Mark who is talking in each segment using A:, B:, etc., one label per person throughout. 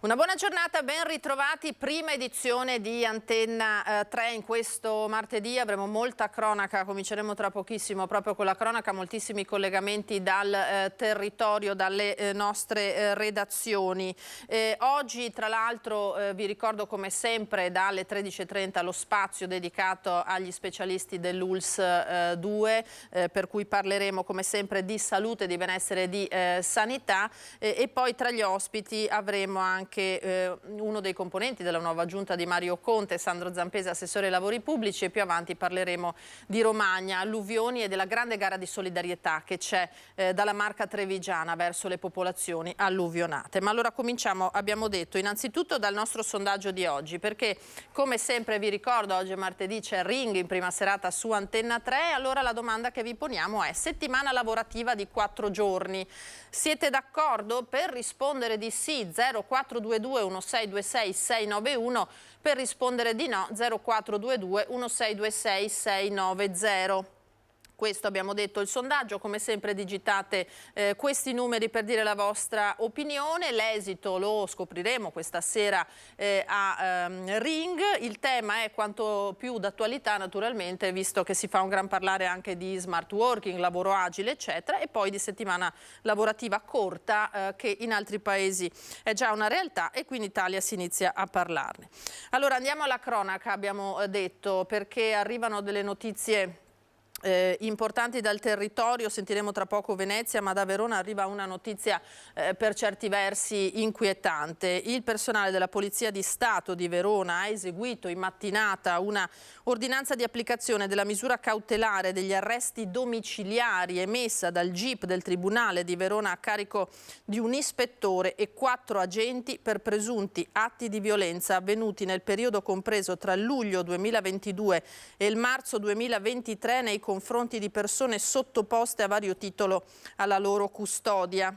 A: Una buona giornata, ben ritrovati, prima edizione di Antenna 3 in questo martedì. Avremo molta cronaca, cominceremo tra pochissimo proprio con la cronaca, moltissimi collegamenti dal territorio, dalle nostre redazioni. Oggi tra l'altro vi ricordo come sempre dalle 13:30 lo spazio dedicato agli specialisti dell'ULSS 2, per cui parleremo come sempre di salute, di benessere e di sanità e poi tra gli ospiti avremo anche uno dei componenti della nuova giunta di Mario Conte, Sandro Zampese, assessore ai lavori pubblici, e più avanti parleremo di Romagna, alluvioni e della grande gara di solidarietà che c'è dalla Marca Trevigiana verso le popolazioni alluvionate. Ma allora cominciamo, abbiamo detto, innanzitutto dal nostro sondaggio di oggi, perché come sempre vi ricordo, oggi è martedì, c'è Ring in prima serata su Antenna 3, allora la domanda che vi poniamo è: settimana lavorativa di 4 giorni. Siete d'accordo? Per rispondere di sì 0422 1626 691, per rispondere di no 0422 1626 690. Questo abbiamo detto il sondaggio, come sempre digitate questi numeri per dire la vostra opinione, l'esito lo scopriremo questa sera a Ring. Il tema è quanto più d'attualità naturalmente, visto che si fa un gran parlare anche di smart working, lavoro agile eccetera, e poi di settimana lavorativa corta che in altri paesi è già una realtà e qui in Italia si inizia a parlarne. Allora andiamo alla cronaca, abbiamo detto, perché arrivano delle notizie importanti dal territorio. Sentiremo tra poco Venezia, ma da Verona arriva una notizia per certi versi inquietante. Il personale della Polizia di Stato di Verona ha eseguito in mattinata una ordinanza di applicazione della misura cautelare degli arresti domiciliari emessa dal GIP del Tribunale di Verona a carico di un ispettore e 4 agenti per presunti atti di violenza avvenuti nel periodo compreso tra il luglio 2022 e il marzo 2023 nei confronti di persone sottoposte a vario titolo alla loro custodia.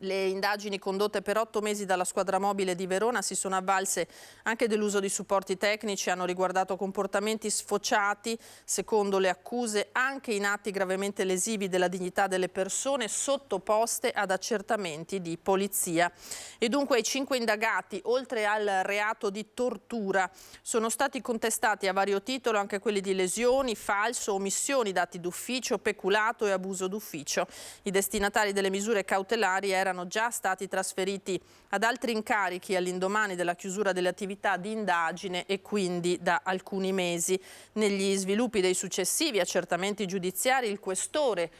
A: Le indagini condotte per 8 mesi dalla squadra mobile di Verona si sono avvalse anche dell'uso di supporti tecnici, hanno riguardato comportamenti sfociati, secondo le accuse, anche in atti gravemente lesivi della dignità delle persone sottoposte ad accertamenti di polizia. E dunque ai 5 indagati, oltre al reato di tortura, sono stati contestati a vario titolo anche quelli di lesioni, falso, omissioni d'atti d'ufficio, peculato e abuso d'ufficio. I destinatari delle misure cautelari erano già stati trasferiti ad altri incarichi all'indomani della chiusura delle attività di indagine e quindi da alcuni mesi. Negli sviluppi dei successivi accertamenti giudiziari il questore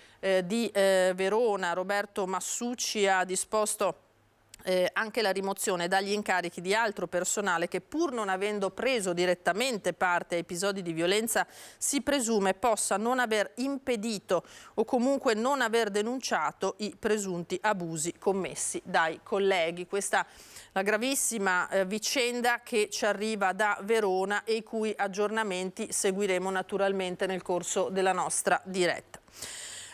A: di Verona, Roberto Massucci, ha disposto anche la rimozione dagli incarichi di altro personale che, pur non avendo preso direttamente parte a episodi di violenza, si presume possa non aver impedito o comunque non aver denunciato i presunti abusi commessi dai colleghi. Questa è la gravissima vicenda che ci arriva da Verona e i cui aggiornamenti seguiremo naturalmente nel corso della nostra diretta.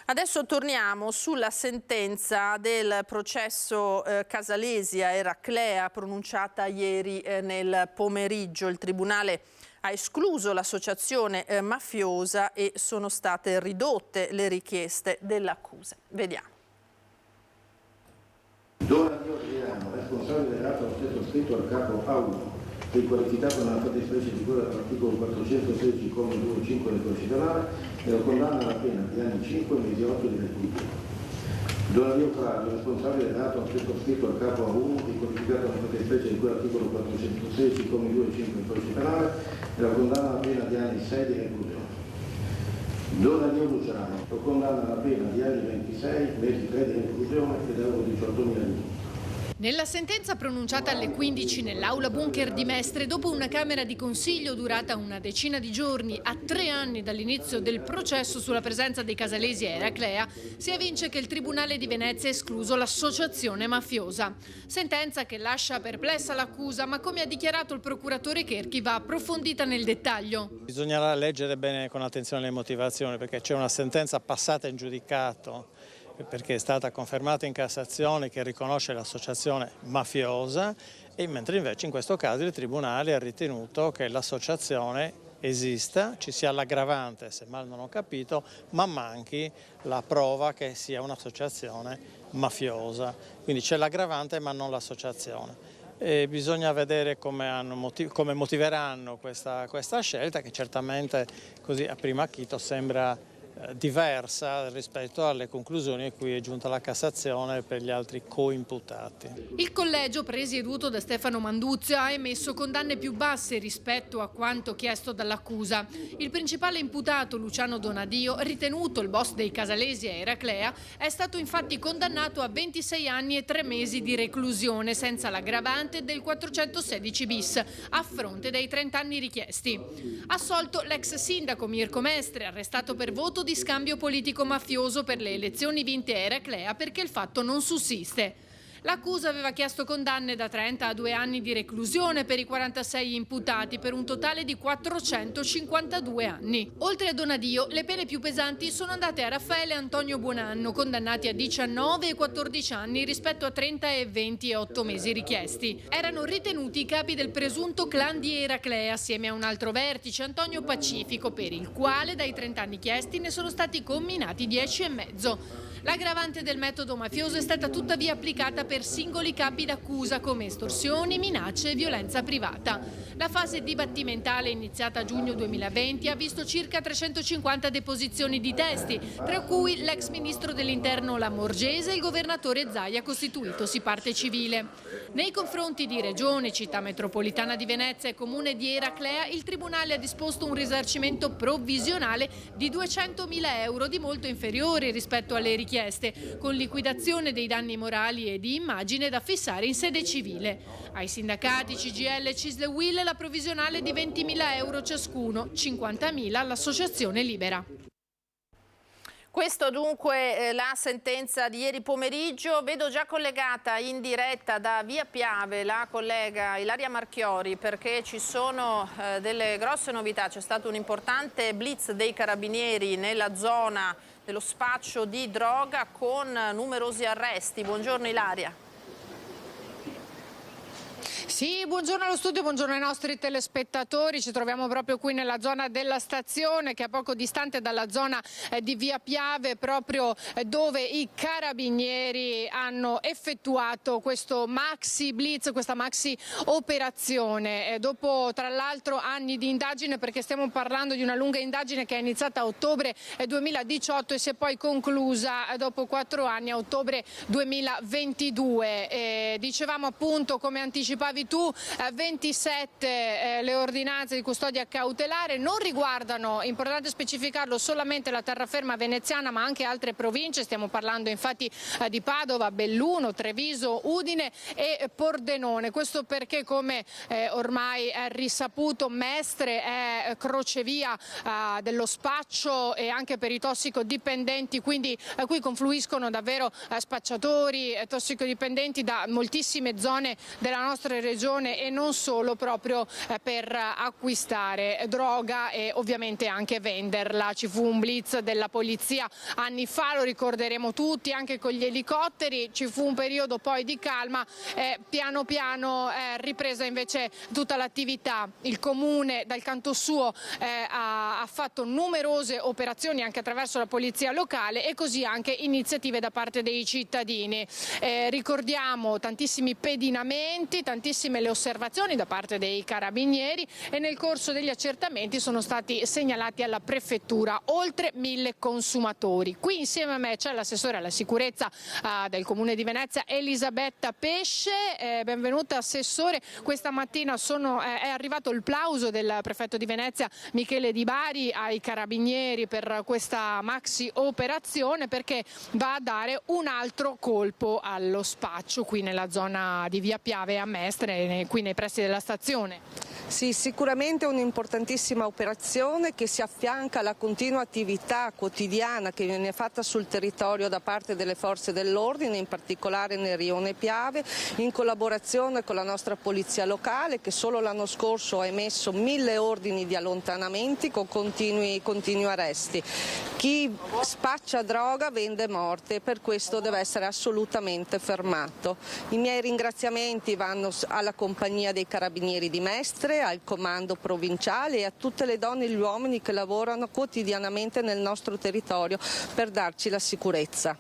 A: Adesso torniamo sulla sentenza del processo Casalesia Eraclea pronunciata ieri nel pomeriggio. Il Tribunale ha escluso l'associazione mafiosa e sono state ridotte le richieste dell'accusa. Vediamo.
B: Dona Dio Adriano, responsabile del reato stesso scritto al capo A1, che qualificato nella fattispecie di cui all'articolo 416, comma 2 5 del codice penale, e lo condanna alla pena di anni 5 mesi 8 di reclusione. Dona Dio Claudio, responsabile del reato stesso scritto al capo A1, che qualificato nella fattispecie di cui all'articolo 416, comma 2 5 del codice penale, e lo condanna alla pena di anni 6 di reclusione. Dona Dio Luciano, lo condanna alla pena di anni 26 mesi 3 di reclusione ed euro 18.000 euro.
C: Nella sentenza pronunciata alle 15 nell'aula bunker di Mestre, dopo una camera di consiglio durata una decina di giorni, a 3 anni dall'inizio del processo sulla presenza dei Casalesia e Eraclea, si evince che il Tribunale di Venezia ha escluso l'associazione mafiosa. Sentenza che lascia perplessa l'accusa, ma come ha dichiarato il procuratore Cherchi va approfondita nel dettaglio.
D: Bisognerà leggere bene con attenzione le motivazioni, perché c'è una sentenza passata in giudicato, perché è stata confermata in Cassazione che riconosce l'associazione mafiosa, e mentre invece in questo caso il Tribunale ha ritenuto che l'associazione esista, ci sia l'aggravante, se mal non ho capito, ma manchi la prova che sia un'associazione mafiosa. Quindi c'è l'aggravante ma non l'associazione. bisogna vedere come motiveranno questa scelta, che certamente così a primo acchito sembra diversa rispetto alle conclusioni a cui è giunta la Cassazione per gli altri coimputati.
C: Il collegio presieduto da Stefano Manduzio ha emesso condanne più basse rispetto a quanto chiesto dall'accusa. Il principale imputato, Luciano Donadio, ritenuto il boss dei casalesi a Eraclea, è stato infatti condannato a 26 anni e 3 mesi di reclusione senza l'aggravante del 416 bis, a fronte dei 30 anni richiesti. Assolto l'ex sindaco Mirko Mestre, arrestato per voto di scambio politico-mafioso per le elezioni vinte a Eraclea perché il fatto non sussiste. L'accusa aveva chiesto condanne da 30 a 2 anni di reclusione per i 46 imputati, per un totale di 452 anni. Oltre a Donadio, le pene più pesanti sono andate a Raffaele e Antonio Buonanno, condannati a 19 e 14 anni rispetto a 30 e 20 e 8 mesi richiesti. Erano ritenuti i capi del presunto clan di Eraclea, assieme a un altro vertice, Antonio Pacifico, per il quale dai 30 anni chiesti ne sono stati comminati 10 e mezzo. L'aggravante del metodo mafioso è stata tuttavia applicata per singoli capi d'accusa come estorsioni, minacce e violenza privata. La fase dibattimentale iniziata a giugno 2020 ha visto circa 350 deposizioni di testi, tra cui l'ex ministro dell'Interno Lamorgese e il governatore Zaia, costituitosi parte civile. Nei confronti di Regione, Città Metropolitana di Venezia e Comune di Eraclea, il Tribunale ha disposto un risarcimento provvisionale di 200.000 euro, di molto inferiore rispetto alle richieste, con liquidazione dei danni morali e di immagine da fissare in sede civile. Ai sindacati CGIL, CISL e UIL la provvisionale di 20.000 euro ciascuno, 50.000 all'Associazione Libera.
A: Questo dunque la sentenza di ieri pomeriggio. Vedo già collegata in diretta da Via Piave la collega Ilaria Marchiori, perché ci sono delle grosse novità. C'è stato un importante blitz dei carabinieri nella zona dello spaccio di droga con numerosi arresti. Buongiorno Ilaria.
E: Sì, buongiorno allo studio, buongiorno ai nostri telespettatori. Ci troviamo proprio qui nella zona della stazione, che è poco distante dalla zona di Via Piave, proprio dove i carabinieri hanno effettuato questo maxi blitz, questa maxi operazione. Dopo tra l'altro anni di indagine, perché stiamo parlando di una lunga indagine che è iniziata a ottobre 2018 e si è poi conclusa dopo 4 anni a ottobre 2022. Dicevamo appunto, come anticipavi tu, 27 le ordinanze di custodia cautelare, non riguardano, importante specificarlo, solamente la terraferma veneziana ma anche altre province. Stiamo parlando infatti di Padova, Belluno, Treviso, Udine e Pordenone. Questo perché, come ormai è risaputo, Mestre è crocevia dello spaccio e anche per i tossicodipendenti, quindi qui confluiscono davvero spacciatori, tossicodipendenti da moltissime zone della nostra regione e non solo, proprio per acquistare droga e ovviamente anche venderla. Ci fu un blitz della polizia anni fa, lo ricorderemo tutti, anche con gli elicotteri. Ci fu un periodo poi di calma e piano piano è ripresa invece tutta l'attività. Il comune dal canto suo ha fatto numerose operazioni anche attraverso la polizia locale e così anche iniziative da parte dei cittadini. Ricordiamo tantissimi pedinamenti, tantissime le osservazioni da parte dei carabinieri e nel corso degli accertamenti sono stati segnalati alla prefettura oltre 1000 consumatori. Qui insieme a me c'è l'assessore alla sicurezza del Comune di Venezia, Elisabetta Pesce. Benvenuta assessore. Questa mattina è arrivato il plauso del prefetto di Venezia Michele Di Bari ai carabinieri per questa maxi operazione, perché va a dare un altro colpo allo spaccio qui nella zona di Via Piave a Mestre, qui nei pressi della stazione.
F: Sì, sicuramente un'importantissima operazione che si affianca alla continua attività quotidiana che viene fatta sul territorio da parte delle forze dell'ordine, in particolare nel rione Piave, in collaborazione con la nostra polizia locale, che solo l'anno scorso ha emesso 1000 ordini di allontanamenti con continui arresti. Chi spaccia droga vende morte e per questo deve essere assolutamente fermato. I miei ringraziamenti vanno alla compagnia dei Carabinieri di Mestre, al comando provinciale e a tutte le donne e gli uomini che lavorano quotidianamente nel nostro territorio per darci la sicurezza.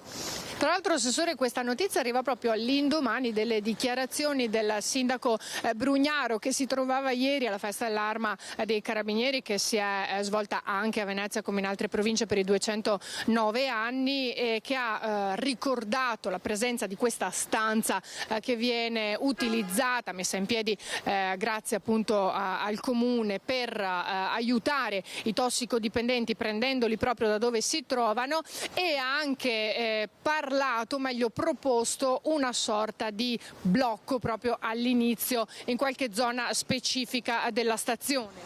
E: Tra l'altro, Assessore, questa notizia arriva proprio all'indomani delle dichiarazioni del sindaco Brugnaro, che si trovava ieri alla festa dell'Arma dei Carabinieri, che si è svolta anche a Venezia come in altre province per i 209 anni, e che ha ricordato la presenza di questa stanza che viene utilizzata, messa in piedi grazie appunto al Comune, per aiutare i tossicodipendenti prendendoli proprio da dove si trovano, e ha anche meglio proposto una sorta di blocco proprio all'inizio in qualche zona specifica della stazione.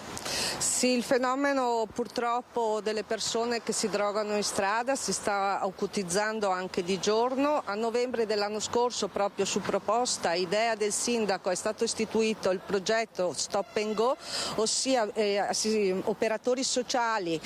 F: Sì, il fenomeno purtroppo delle persone che si drogano in strada si sta acutizzando anche di giorno. A novembre dell'anno scorso, proprio su proposta e idea del sindaco, è stato istituito il progetto Stop and Go, ossia operatori sociali,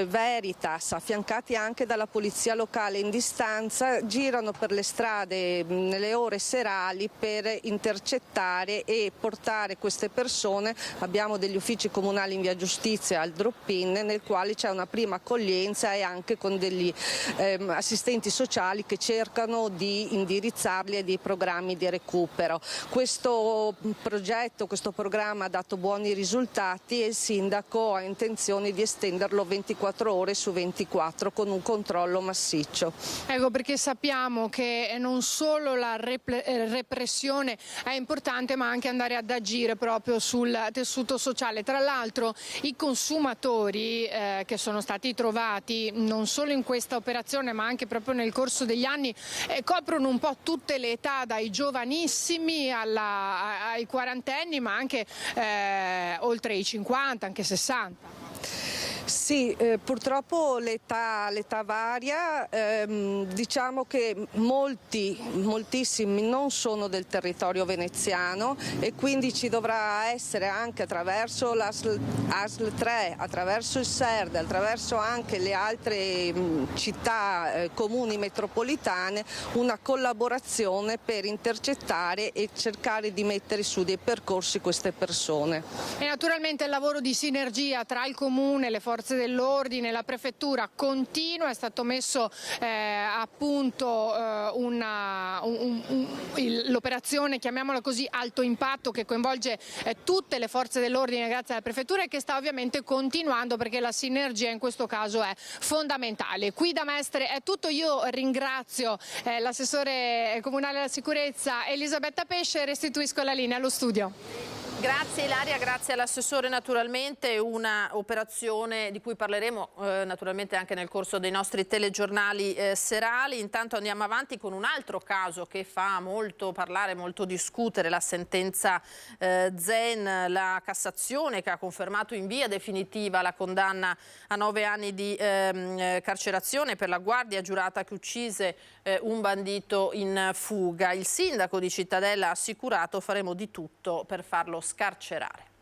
F: Veritas, affiancati anche dalla polizia locale in distanza, girano per le strade nelle ore serali per intercettare e portare queste persone. Abbiamo degli uffici comunali in via Giustizia al drop-in, nel quale c'è una prima accoglienza e anche con degli assistenti sociali che cercano di indirizzarli a dei programmi di recupero. Questo progetto, questo programma ha dato buoni risultati e il sindaco ha intenzione di estenderlo 24 ore su 24 con un controllo massiccio.
E: Ecco, perché sappiamo che non solo la repressione è importante, ma anche andare ad agire proprio sul tessuto sociale. Tra l'altro i consumatori che sono stati trovati non solo in questa operazione ma anche proprio nel corso degli anni coprono un po' tutte le età, dai giovanissimi ai quarantenni, ma anche oltre i 50, anche 60.
F: Sì, purtroppo l'età varia, diciamo che moltissimi non sono del territorio veneziano e quindi ci dovrà essere anche attraverso l'ASL 3, attraverso il SERD, attraverso anche le altre città, comuni metropolitane, una collaborazione per intercettare e cercare di mettere su dei percorsi queste persone.
E: E naturalmente il lavoro di sinergia tra il Comune, le forze dell'ordine, la prefettura continua. È stato messo a punto l'operazione, chiamiamola così, alto impatto, che coinvolge tutte le forze dell'ordine grazie alla prefettura e che sta ovviamente continuando, perché la sinergia in questo caso è fondamentale. Qui da Mestre è tutto, io ringrazio l'assessore comunale alla sicurezza Elisabetta Pesce e restituisco la linea allo studio.
A: Grazie Ilaria, grazie all'assessore. Naturalmente una operazione di cui parleremo naturalmente anche nel corso dei nostri telegiornali serali. Intanto andiamo avanti con un altro caso che fa molto parlare, molto discutere, la sentenza Zen, la Cassazione che ha confermato in via definitiva la condanna a 9 anni di carcerazione per la guardia giurata che uccise un bandito in fuga. Il sindaco di Cittadella ha assicurato: faremo di tutto per farlo scarcerare.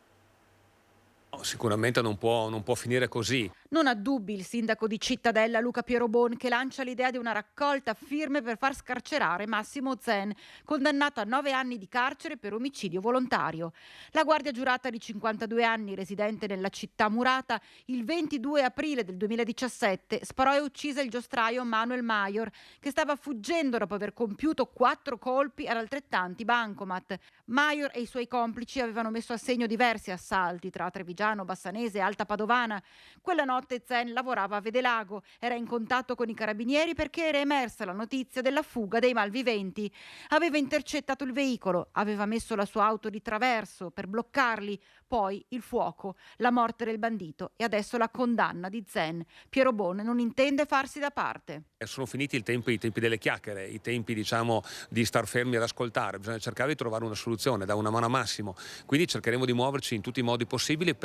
G: Sicuramente non può finire così.
H: Non ha dubbi il sindaco di Cittadella Luca Pierobon, che lancia l'idea di una raccolta firme per far scarcerare Massimo Zen, condannato a 9 anni di carcere per omicidio volontario. La guardia giurata di 52 anni, residente nella città murata, il 22 aprile del 2017 sparò e uccise il giostraio Manuel Mayor, che stava fuggendo dopo aver compiuto 4 colpi ad altrettanti bancomat. Mayor e i suoi complici avevano messo a segno diversi assalti tra Trevigiano, Bassanese e Alta Padovana. Quella notte Zen lavorava a Vedelago, era in contatto con i carabinieri perché era emersa la notizia della fuga dei malviventi. Aveva intercettato il veicolo, aveva messo la sua auto di traverso per bloccarli, poi il fuoco, la morte del bandito e adesso la condanna di Zen. Pierobon non intende farsi da parte.
G: Sono finiti i tempi delle chiacchiere, i tempi di star fermi ad ascoltare, bisogna cercare di trovare una soluzione, da una mano a Massimo, quindi cercheremo di muoverci in tutti i modi possibili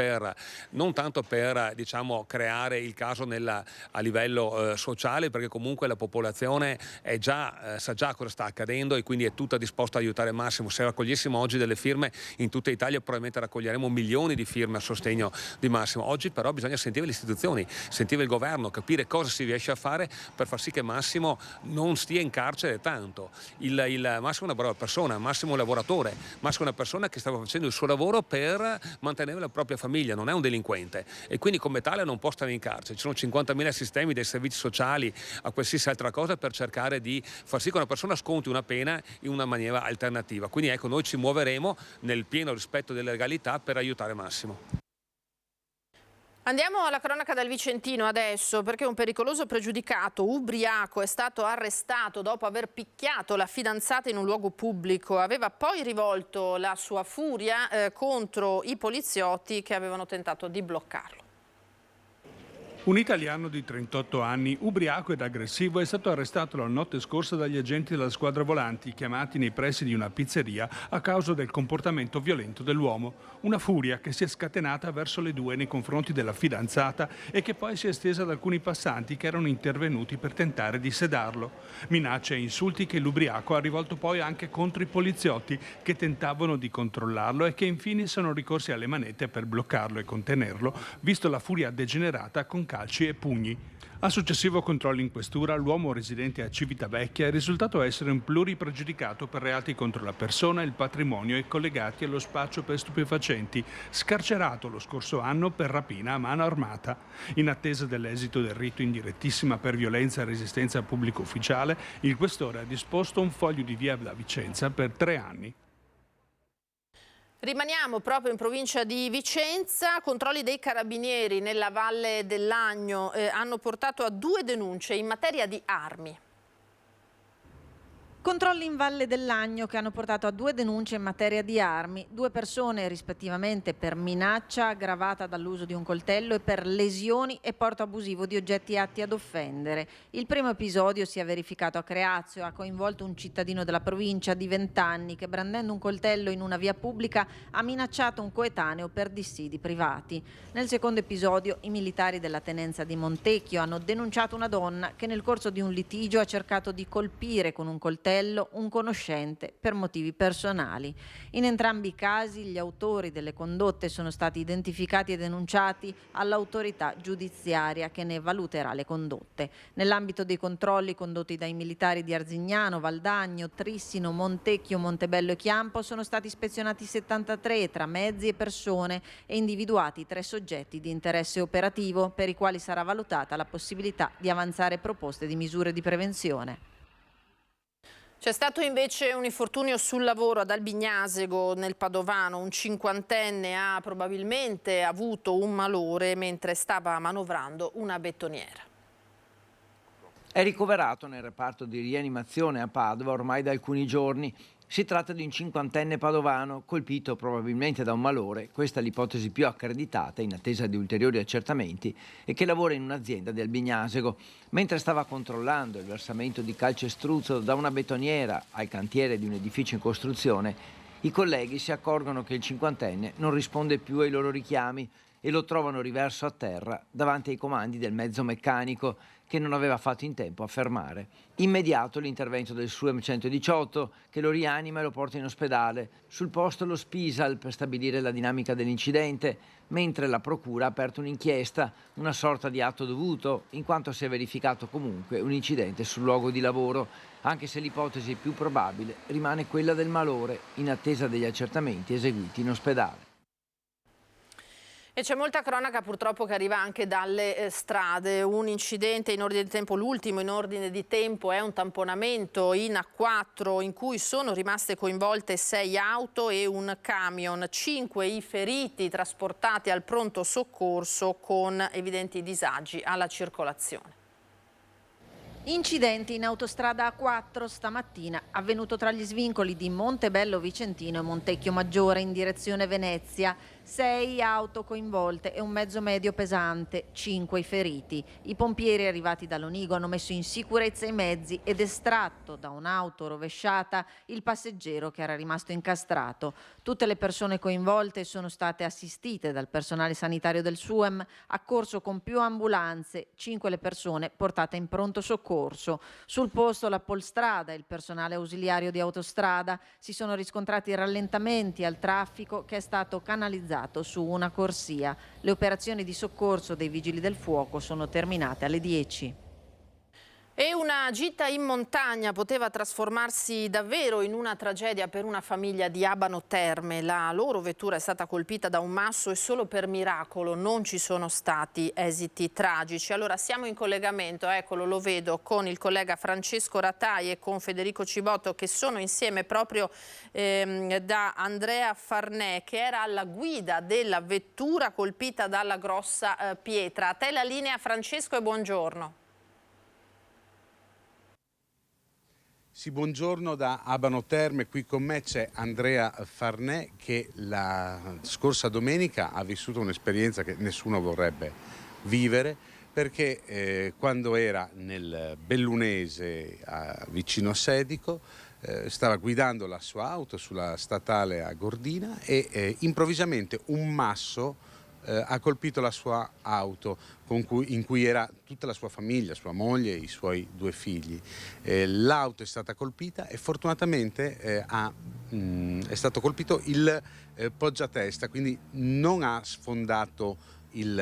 G: non tanto per creare il caso a livello sociale, perché comunque la popolazione sa già cosa sta accadendo e quindi è tutta disposta a aiutare Massimo. Se raccogliessimo oggi delle firme in tutta Italia probabilmente raccoglieremo milioni di firme a sostegno di Massimo. Oggi però bisogna sentire le istituzioni, sentire il governo, capire cosa si riesce a fare per far sì sì che Massimo non stia in carcere tanto. Massimo è una brava persona, Massimo è un lavoratore, Massimo è una persona che stava facendo il suo lavoro per mantenere la propria famiglia, non è un delinquente e quindi come tale non può stare in carcere. Ci sono 50.000 sistemi dei servizi sociali a qualsiasi altra cosa per cercare di far sì che una persona sconti una pena in una maniera alternativa. Quindi ecco, noi ci muoveremo nel pieno rispetto delle legalità per aiutare Massimo.
A: Andiamo alla cronaca del Vicentino adesso, perché un pericoloso pregiudicato ubriaco è stato arrestato dopo aver picchiato la fidanzata in un luogo pubblico. Aveva poi rivolto la sua furia contro i poliziotti che avevano tentato di bloccarlo.
I: Un italiano di 38 anni, ubriaco ed aggressivo, è stato arrestato la notte scorsa dagli agenti della squadra volanti chiamati nei pressi di una pizzeria a causa del comportamento violento dell'uomo. Una furia che si è scatenata verso le 2 nei confronti della fidanzata e che poi si è estesa ad alcuni passanti che erano intervenuti per tentare di sedarlo. Minacce e insulti che l'ubriaco ha rivolto poi anche contro i poliziotti che tentavano di controllarlo e che infine sono ricorsi alle manette per bloccarlo e contenerlo, visto la furia degenerata con calci e pugni. A successivo controllo in questura, l'uomo residente a Civitavecchia è risultato essere un pluripregiudicato per reati contro la persona e il patrimonio e collegati allo spaccio per stupefacenti, scarcerato lo scorso anno per rapina a mano armata. In attesa dell'esito del rito in direttissima per violenza e resistenza pubblico ufficiale, il questore ha disposto un foglio di via da Vicenza per 3 anni.
A: Rimaniamo proprio in provincia di Vicenza. Controlli dei carabinieri nella Valle dell'Agno hanno portato a 2 denunce in materia di armi.
H: Controlli in Valle dell'Agno che hanno portato a 2 denunce in materia di armi, 2 persone rispettivamente per minaccia aggravata dall'uso di un coltello e per lesioni e porto abusivo di oggetti atti ad offendere. Il primo episodio si è verificato a Creazio, ha coinvolto un cittadino della provincia di 20 anni che brandendo un coltello in una via pubblica ha minacciato un coetaneo per dissidi privati. Nel secondo episodio i militari della tenenza di Montecchio hanno denunciato una donna che nel corso di un litigio ha cercato di colpire con un coltello un conoscente per motivi personali. In entrambi i casi gli autori delle condotte sono stati identificati e denunciati all'autorità giudiziaria che ne valuterà le condotte. Nell'ambito dei controlli condotti dai militari di Arzignano, Valdagno, Trissino, Montecchio, Montebello e Chiampo sono stati ispezionati 73 tra mezzi e persone e individuati 3 soggetti di interesse operativo per i quali sarà valutata la possibilità di avanzare proposte di misure di prevenzione.
A: C'è stato invece un infortunio sul lavoro ad Albignasego nel Padovano. Un 50enne ha probabilmente avuto un malore mentre stava manovrando una betoniera.
J: È ricoverato nel reparto di rianimazione a Padova ormai da alcuni giorni. Si tratta di un 50enne padovano colpito probabilmente da un malore, questa è l'ipotesi più accreditata in attesa di ulteriori accertamenti, e che lavora in un'azienda di Albignasego. Mentre stava controllando il versamento di calcestruzzo da una betoniera al cantiere di un edificio in costruzione, i colleghi si accorgono che il 50enne non risponde più ai loro richiami e lo trovano riverso a terra davanti ai comandi del mezzo meccanico che non aveva fatto in tempo a fermare. Immediato l'intervento del SUEM 118 che lo rianima e lo porta in ospedale. Sul posto lo Spisal per stabilire la dinamica dell'incidente, mentre la procura ha aperto un'inchiesta, una sorta di atto dovuto, in quanto si è verificato comunque un incidente sul luogo di lavoro, anche se l'ipotesi più probabile rimane quella del malore, in attesa degli accertamenti eseguiti in ospedale.
A: E c'è molta cronaca purtroppo che arriva anche dalle strade. Un incidente in ordine di tempo, l'ultimo in ordine di tempo è un tamponamento in A4 in cui sono rimaste coinvolte 6 auto e un camion, 5 i feriti trasportati al pronto soccorso con evidenti disagi alla circolazione.
H: Incidenti in autostrada A4 stamattina, avvenuto tra gli svincoli di Montebello Vicentino e Montecchio Maggiore in direzione Venezia. 6 auto coinvolte e un mezzo medio pesante, 5 i feriti. I pompieri arrivati da Lonigo hanno messo in sicurezza i mezzi ed estratto da un'auto rovesciata il passeggero che era rimasto incastrato. Tutte le persone coinvolte sono state assistite dal personale sanitario del SUEM, accorso con più ambulanze, 5 le persone portate in pronto soccorso. Sul posto la Polstrada e il personale ausiliario di autostrada. Si sono riscontrati rallentamenti al traffico che è stato canalizzato su una corsia. Le operazioni di soccorso dei vigili del fuoco sono terminate alle 10.
A: E una gita in montagna poteva trasformarsi davvero in una tragedia per una famiglia di Abano Terme. La loro vettura è stata colpita da un masso e solo per miracolo non ci sono stati esiti tragici. Allora siamo in collegamento, eccolo, lo vedo, con il collega Francesco Ratai e con Federico Cibotto, che sono insieme proprio da Andrea Farnè, che era alla guida della vettura colpita dalla grossa pietra. A te la linea, Francesco, e buongiorno.
K: Sì, buongiorno da Abano Terme, qui con me c'è Andrea Farnè che la scorsa domenica ha vissuto un'esperienza che nessuno vorrebbe vivere, perché quando era nel Bellunese vicino a Sedico stava guidando la sua auto sulla statale a Gordina e improvvisamente un masso ha colpito la sua auto in cui era tutta la sua famiglia, sua moglie e i suoi 2 figli. L'auto è stata colpita e fortunatamente è stato colpito il poggiatesta, quindi non ha sfondato il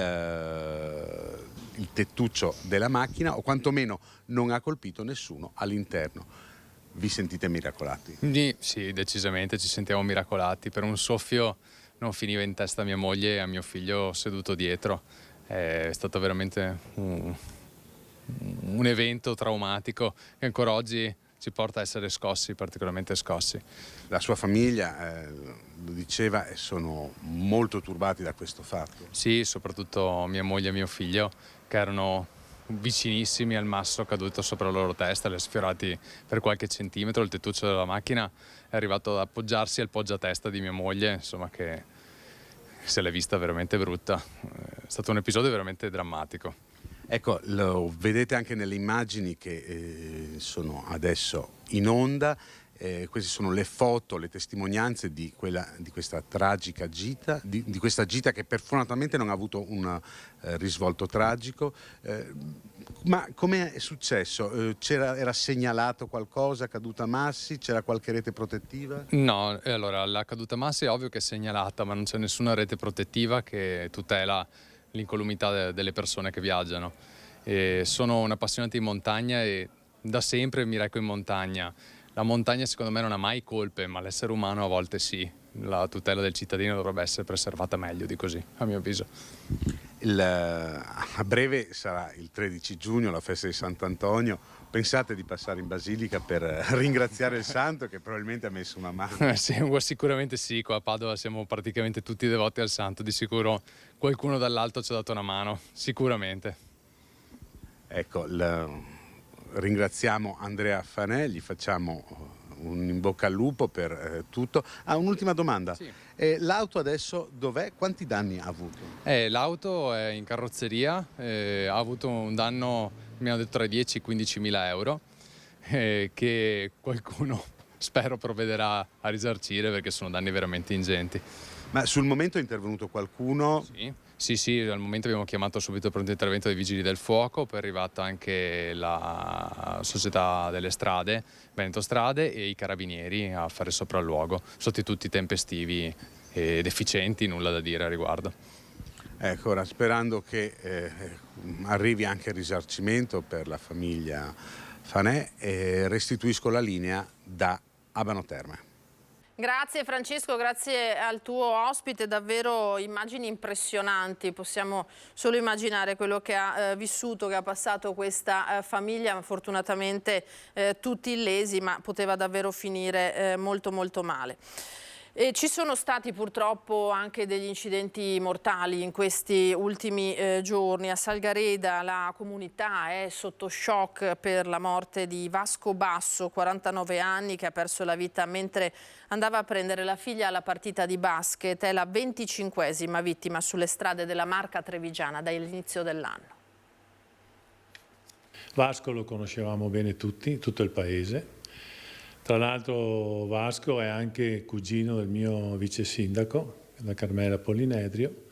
K: tettuccio della macchina, o quantomeno non ha colpito nessuno all'interno. Vi sentite miracolati?
L: Sì, decisamente ci sentiamo miracolati. Per un soffio non finiva in testa a mia moglie e a mio figlio seduto dietro. È stato veramente un evento traumatico che ancora oggi ci porta a essere scossi, particolarmente scossi.
K: La sua famiglia, lo diceva, sono molto turbati da questo fatto.
L: Sì, soprattutto mia moglie e mio figlio, che erano vicinissimi al masso caduto sopra la loro testa, li ha sfiorati per qualche centimetro. Il tettuccio della macchina è arrivato ad appoggiarsi al poggiatesta di mia moglie, insomma, che se l'è vista veramente brutta. È stato un episodio veramente drammatico.
K: Ecco, lo vedete anche nelle immagini che sono adesso in onda. Queste sono le foto, le testimonianze di questa tragica gita, di questa gita che fortunatamente non ha avuto un risvolto tragico. Ma come è successo? Era segnalato qualcosa, caduta massi? C'era qualche rete protettiva?
L: No, allora la caduta massi è ovvio che è segnalata, ma non c'è nessuna rete protettiva che tutela l'incolumità delle persone che viaggiano. Sono un appassionato di montagna e da sempre mi reco in montagna. La montagna secondo me non ha mai colpe, ma l'essere umano a volte sì. La tutela del cittadino dovrebbe essere preservata meglio di così, a mio avviso.
K: A breve sarà il 13 giugno, la festa di Sant'Antonio. Pensate di passare in Basilica per ringraziare il santo che probabilmente ha messo una mano?
L: Sì, sicuramente sì, qua a Padova siamo praticamente tutti devoti al santo, di sicuro qualcuno dall'alto ci ha dato una mano, sicuramente.
K: Ecco, ringraziamo Andrea Farnè, gli facciamo un in bocca al lupo per tutto. Un'ultima domanda. Sì. L'auto adesso dov'è? Quanti danni ha avuto?
L: L'auto è in carrozzeria, ha avuto un danno, mi hanno detto, tra i 10 e i 15 mila euro, che qualcuno spero provvederà a risarcire perché sono danni veramente ingenti.
K: Ma sul momento è intervenuto qualcuno?
L: Sì, al momento abbiamo chiamato subito il pronto intervento dei Vigili del Fuoco, poi è arrivata anche la Società delle Strade, Veneto Strade, e i Carabinieri a fare sopralluogo. Sono tutti tempestivi ed efficienti, nulla da dire a riguardo.
K: Ecco, ora sperando che arrivi anche il risarcimento per la famiglia Farnè, restituisco la linea da Abano Terme.
A: Grazie Francesco, grazie al tuo ospite, davvero immagini impressionanti, possiamo solo immaginare quello che ha vissuto, che ha passato questa famiglia, fortunatamente tutti illesi, ma poteva davvero finire molto molto male. E ci sono stati purtroppo anche degli incidenti mortali in questi ultimi giorni. A Salgareda la comunità è sotto shock per la morte di Vasco Basso, 49 anni, che ha perso la vita mentre andava a prendere la figlia alla partita di basket. È la 25esima vittima sulle strade della Marca Trevigiana dall'inizio dell'anno.
M: Vasco lo conoscevamo bene tutti, tutto il paese. Tra l'altro Vasco è anche cugino del mio vice sindaco, la Carmela Pollinedrio.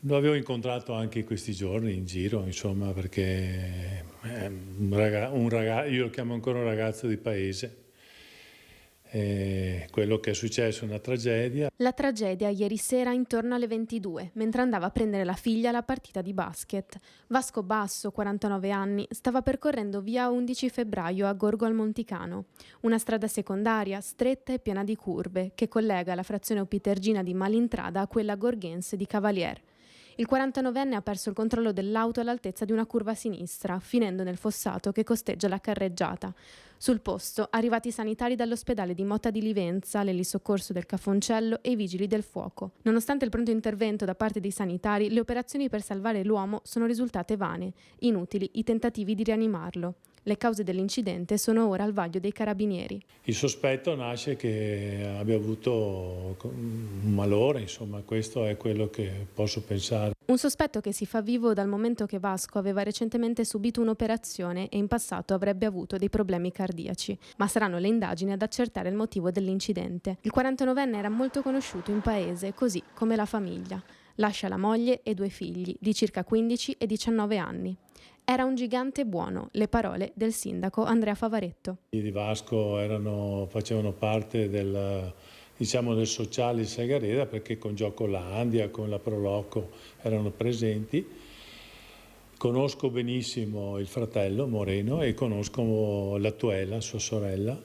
M: Lo avevo incontrato anche questi giorni in giro, insomma, perché è io lo chiamo ancora un ragazzo di paese. quello che è successo è una tragedia.
N: La tragedia ieri sera intorno alle 22, mentre andava a prendere la figlia alla partita di basket. Vasco Basso, 49 anni, stava percorrendo via 11 febbraio a Gorgo al Monticano, una strada secondaria stretta e piena di curve che collega la frazione Opitergina di Malintrada a quella gorghense di Cavalier. Il 49enne ha perso il controllo dell'auto all'altezza di una curva a sinistra, finendo nel fossato che costeggia la carreggiata. Sul posto, arrivati i sanitari dall'ospedale di Motta di Livenza, l'elisoccorso del Cafoncello e i vigili del fuoco. Nonostante il pronto intervento da parte dei sanitari, le operazioni per salvare l'uomo sono risultate vane, inutili i tentativi di rianimarlo. Le cause dell'incidente sono ora al vaglio dei carabinieri.
M: Il sospetto nasce che abbia avuto un malore, insomma, questo è quello che posso pensare.
N: Un sospetto che si fa vivo dal momento che Vasco aveva recentemente subito un'operazione e in passato avrebbe avuto dei problemi cardiaci, ma saranno le indagini ad accertare il motivo dell'incidente. Il 49enne era molto conosciuto in paese, così come la famiglia. Lascia la moglie e 2 figli di circa 15 e 19 anni. Era un gigante buono, le parole del sindaco Andrea Favaretto.
M: I di Vasco facevano parte del sociale di Sagareda, perché con Giocolandia, con la Proloco erano presenti. Conosco benissimo il fratello Moreno e conosco l'Attuela, sua sorella.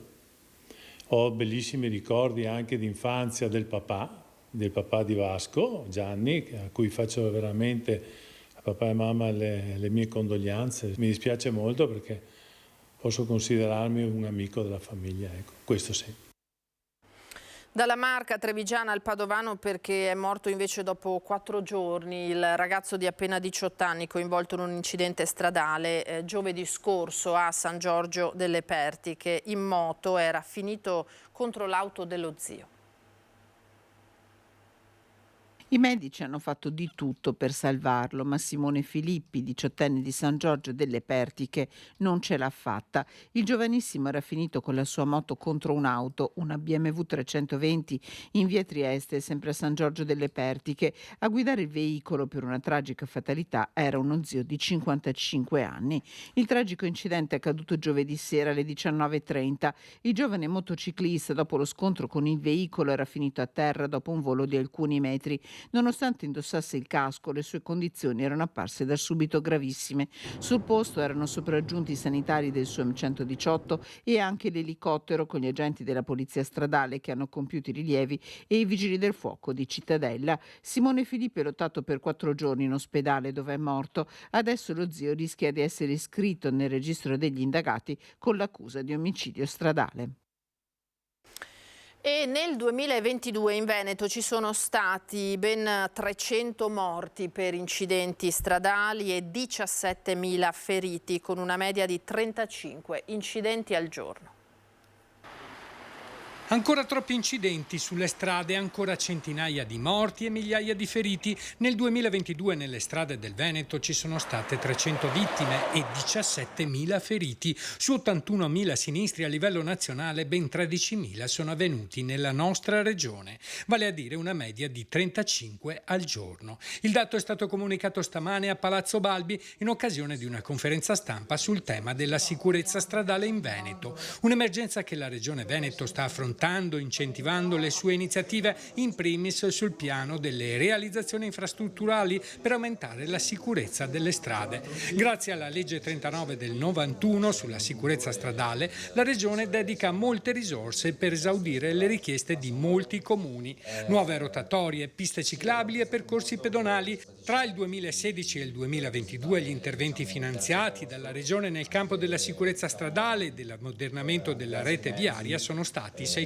M: Ho bellissimi ricordi anche di infanzia del papà di Vasco, Gianni, a cui faccio veramente, a papà e mamma, le mie condoglianze. Mi dispiace molto perché posso considerarmi un amico della famiglia, ecco, questo sì.
A: Dalla Marca trevigiana al Padovano, perché è morto invece dopo 4 giorni il ragazzo di appena 18 anni coinvolto in un incidente stradale giovedì scorso a San Giorgio delle Pertiche. In moto era finito contro l'auto dello zio.
O: I medici hanno fatto di tutto per salvarlo, ma Simone Filippi, 18enne di San Giorgio delle Pertiche, non ce l'ha fatta. Il giovanissimo era finito con la sua moto contro un'auto, una BMW 320, in via Trieste, sempre a San Giorgio delle Pertiche. A guidare il veicolo per una tragica fatalità era uno zio di 55 anni. Il tragico incidente è accaduto giovedì sera alle 19:30. Il giovane motociclista, dopo lo scontro con il veicolo, era finito a terra dopo un volo di alcuni metri. Nonostante indossasse il casco, le sue condizioni erano apparse da subito gravissime. Sul posto erano sopraggiunti i sanitari del SUAM 118 e anche l'elicottero con gli agenti della polizia stradale che hanno compiuto i rilievi e i vigili del fuoco di Cittadella. Simone Filippi è lottato per 4 giorni in ospedale dove è morto. Adesso lo zio rischia di essere iscritto nel registro degli indagati con l'accusa di omicidio stradale.
A: E nel 2022 in Veneto ci sono stati ben 300 morti per incidenti stradali e 17.000 feriti, con una media di 35 incidenti al giorno.
P: Ancora troppi incidenti sulle strade, ancora centinaia di morti e migliaia di feriti. Nel 2022 nelle strade del Veneto ci sono state 300 vittime e 17.000 feriti. Su 81.000 sinistri a livello nazionale, ben 13.000 sono avvenuti nella nostra regione, vale a dire una media di 35 al giorno. Il dato è stato comunicato stamane a Palazzo Balbi in occasione di una conferenza stampa sul tema della sicurezza stradale in Veneto. Un'emergenza che la Regione Veneto sta affrontando, incentivando le sue iniziative in primis sul piano delle realizzazioni infrastrutturali per aumentare la sicurezza delle strade. Grazie alla legge 39 del 91 sulla sicurezza stradale, la Regione dedica molte risorse per esaudire le richieste di molti comuni. Nuove rotatorie, piste ciclabili e percorsi pedonali. Tra il 2016 e il 2022 gli interventi finanziati dalla Regione nel campo della sicurezza stradale e dell'ammodernamento della rete viaria sono stati 607.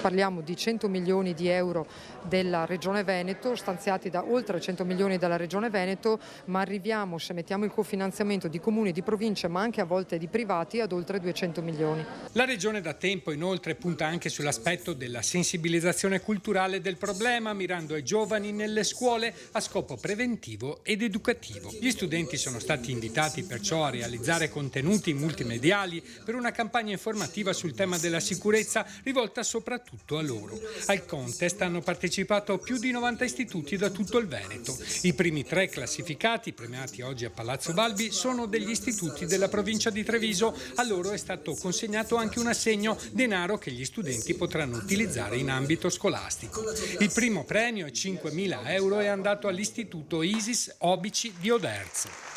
Q: Parliamo di 100 milioni di euro della Regione Veneto, stanziati da oltre 100 milioni dalla Regione Veneto, ma arriviamo, se mettiamo il cofinanziamento di comuni, di province, ma anche a volte di privati, ad oltre 200 milioni.
P: La Regione da tempo inoltre punta anche sull'aspetto della sensibilizzazione culturale del problema, mirando ai giovani nelle scuole a scopo preventivo ed educativo. Gli studenti sono stati invitati perciò a realizzare contenuti multimediali per una campagna informativa sul tema della sicurezza sicurezza rivolta soprattutto a loro. Al contest hanno partecipato più di 90 istituti da tutto il Veneto. I primi 3 classificati, premiati oggi a Palazzo Balbi, sono degli istituti della provincia di Treviso. A loro è stato consegnato anche un assegno, denaro che gli studenti potranno utilizzare in ambito scolastico. Il primo premio, 5.000 euro, è andato all'istituto Isis Obici di Oderzo.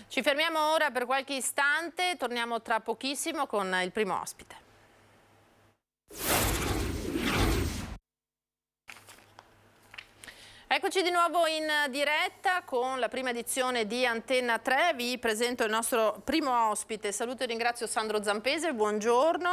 A: Ci fermiamo ora per qualche istante, torniamo tra pochissimo con il primo ospite. Eccoci di nuovo in diretta con la prima edizione di Antenna 3. Vi presento il nostro primo ospite. Saluto e ringrazio Sandro Zampese, buongiorno.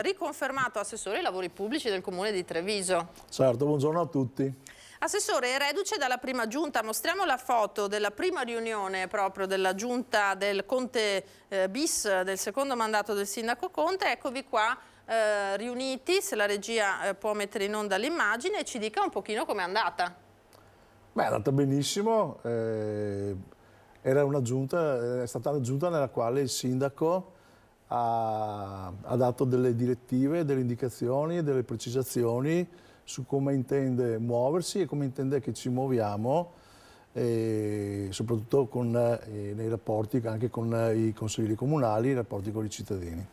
A: Riconfermato assessore ai lavori pubblici del Comune di Treviso.
R: Certo, buongiorno a tutti.
A: Assessore, reduce dalla prima giunta, mostriamo la foto della prima riunione proprio della giunta del Conte bis, del secondo mandato del sindaco Conte. Eccovi qua riuniti, se la regia può mettere in onda l'immagine e ci dica un pochino com'è andata.
R: Beh, è andata benissimo, era una giunta, è stata una giunta nella quale il sindaco ha dato delle direttive, delle indicazioni, delle precisazioni su come intende muoversi e come intende che ci muoviamo, e soprattutto nei rapporti anche con i consigli comunali, i rapporti con i cittadini.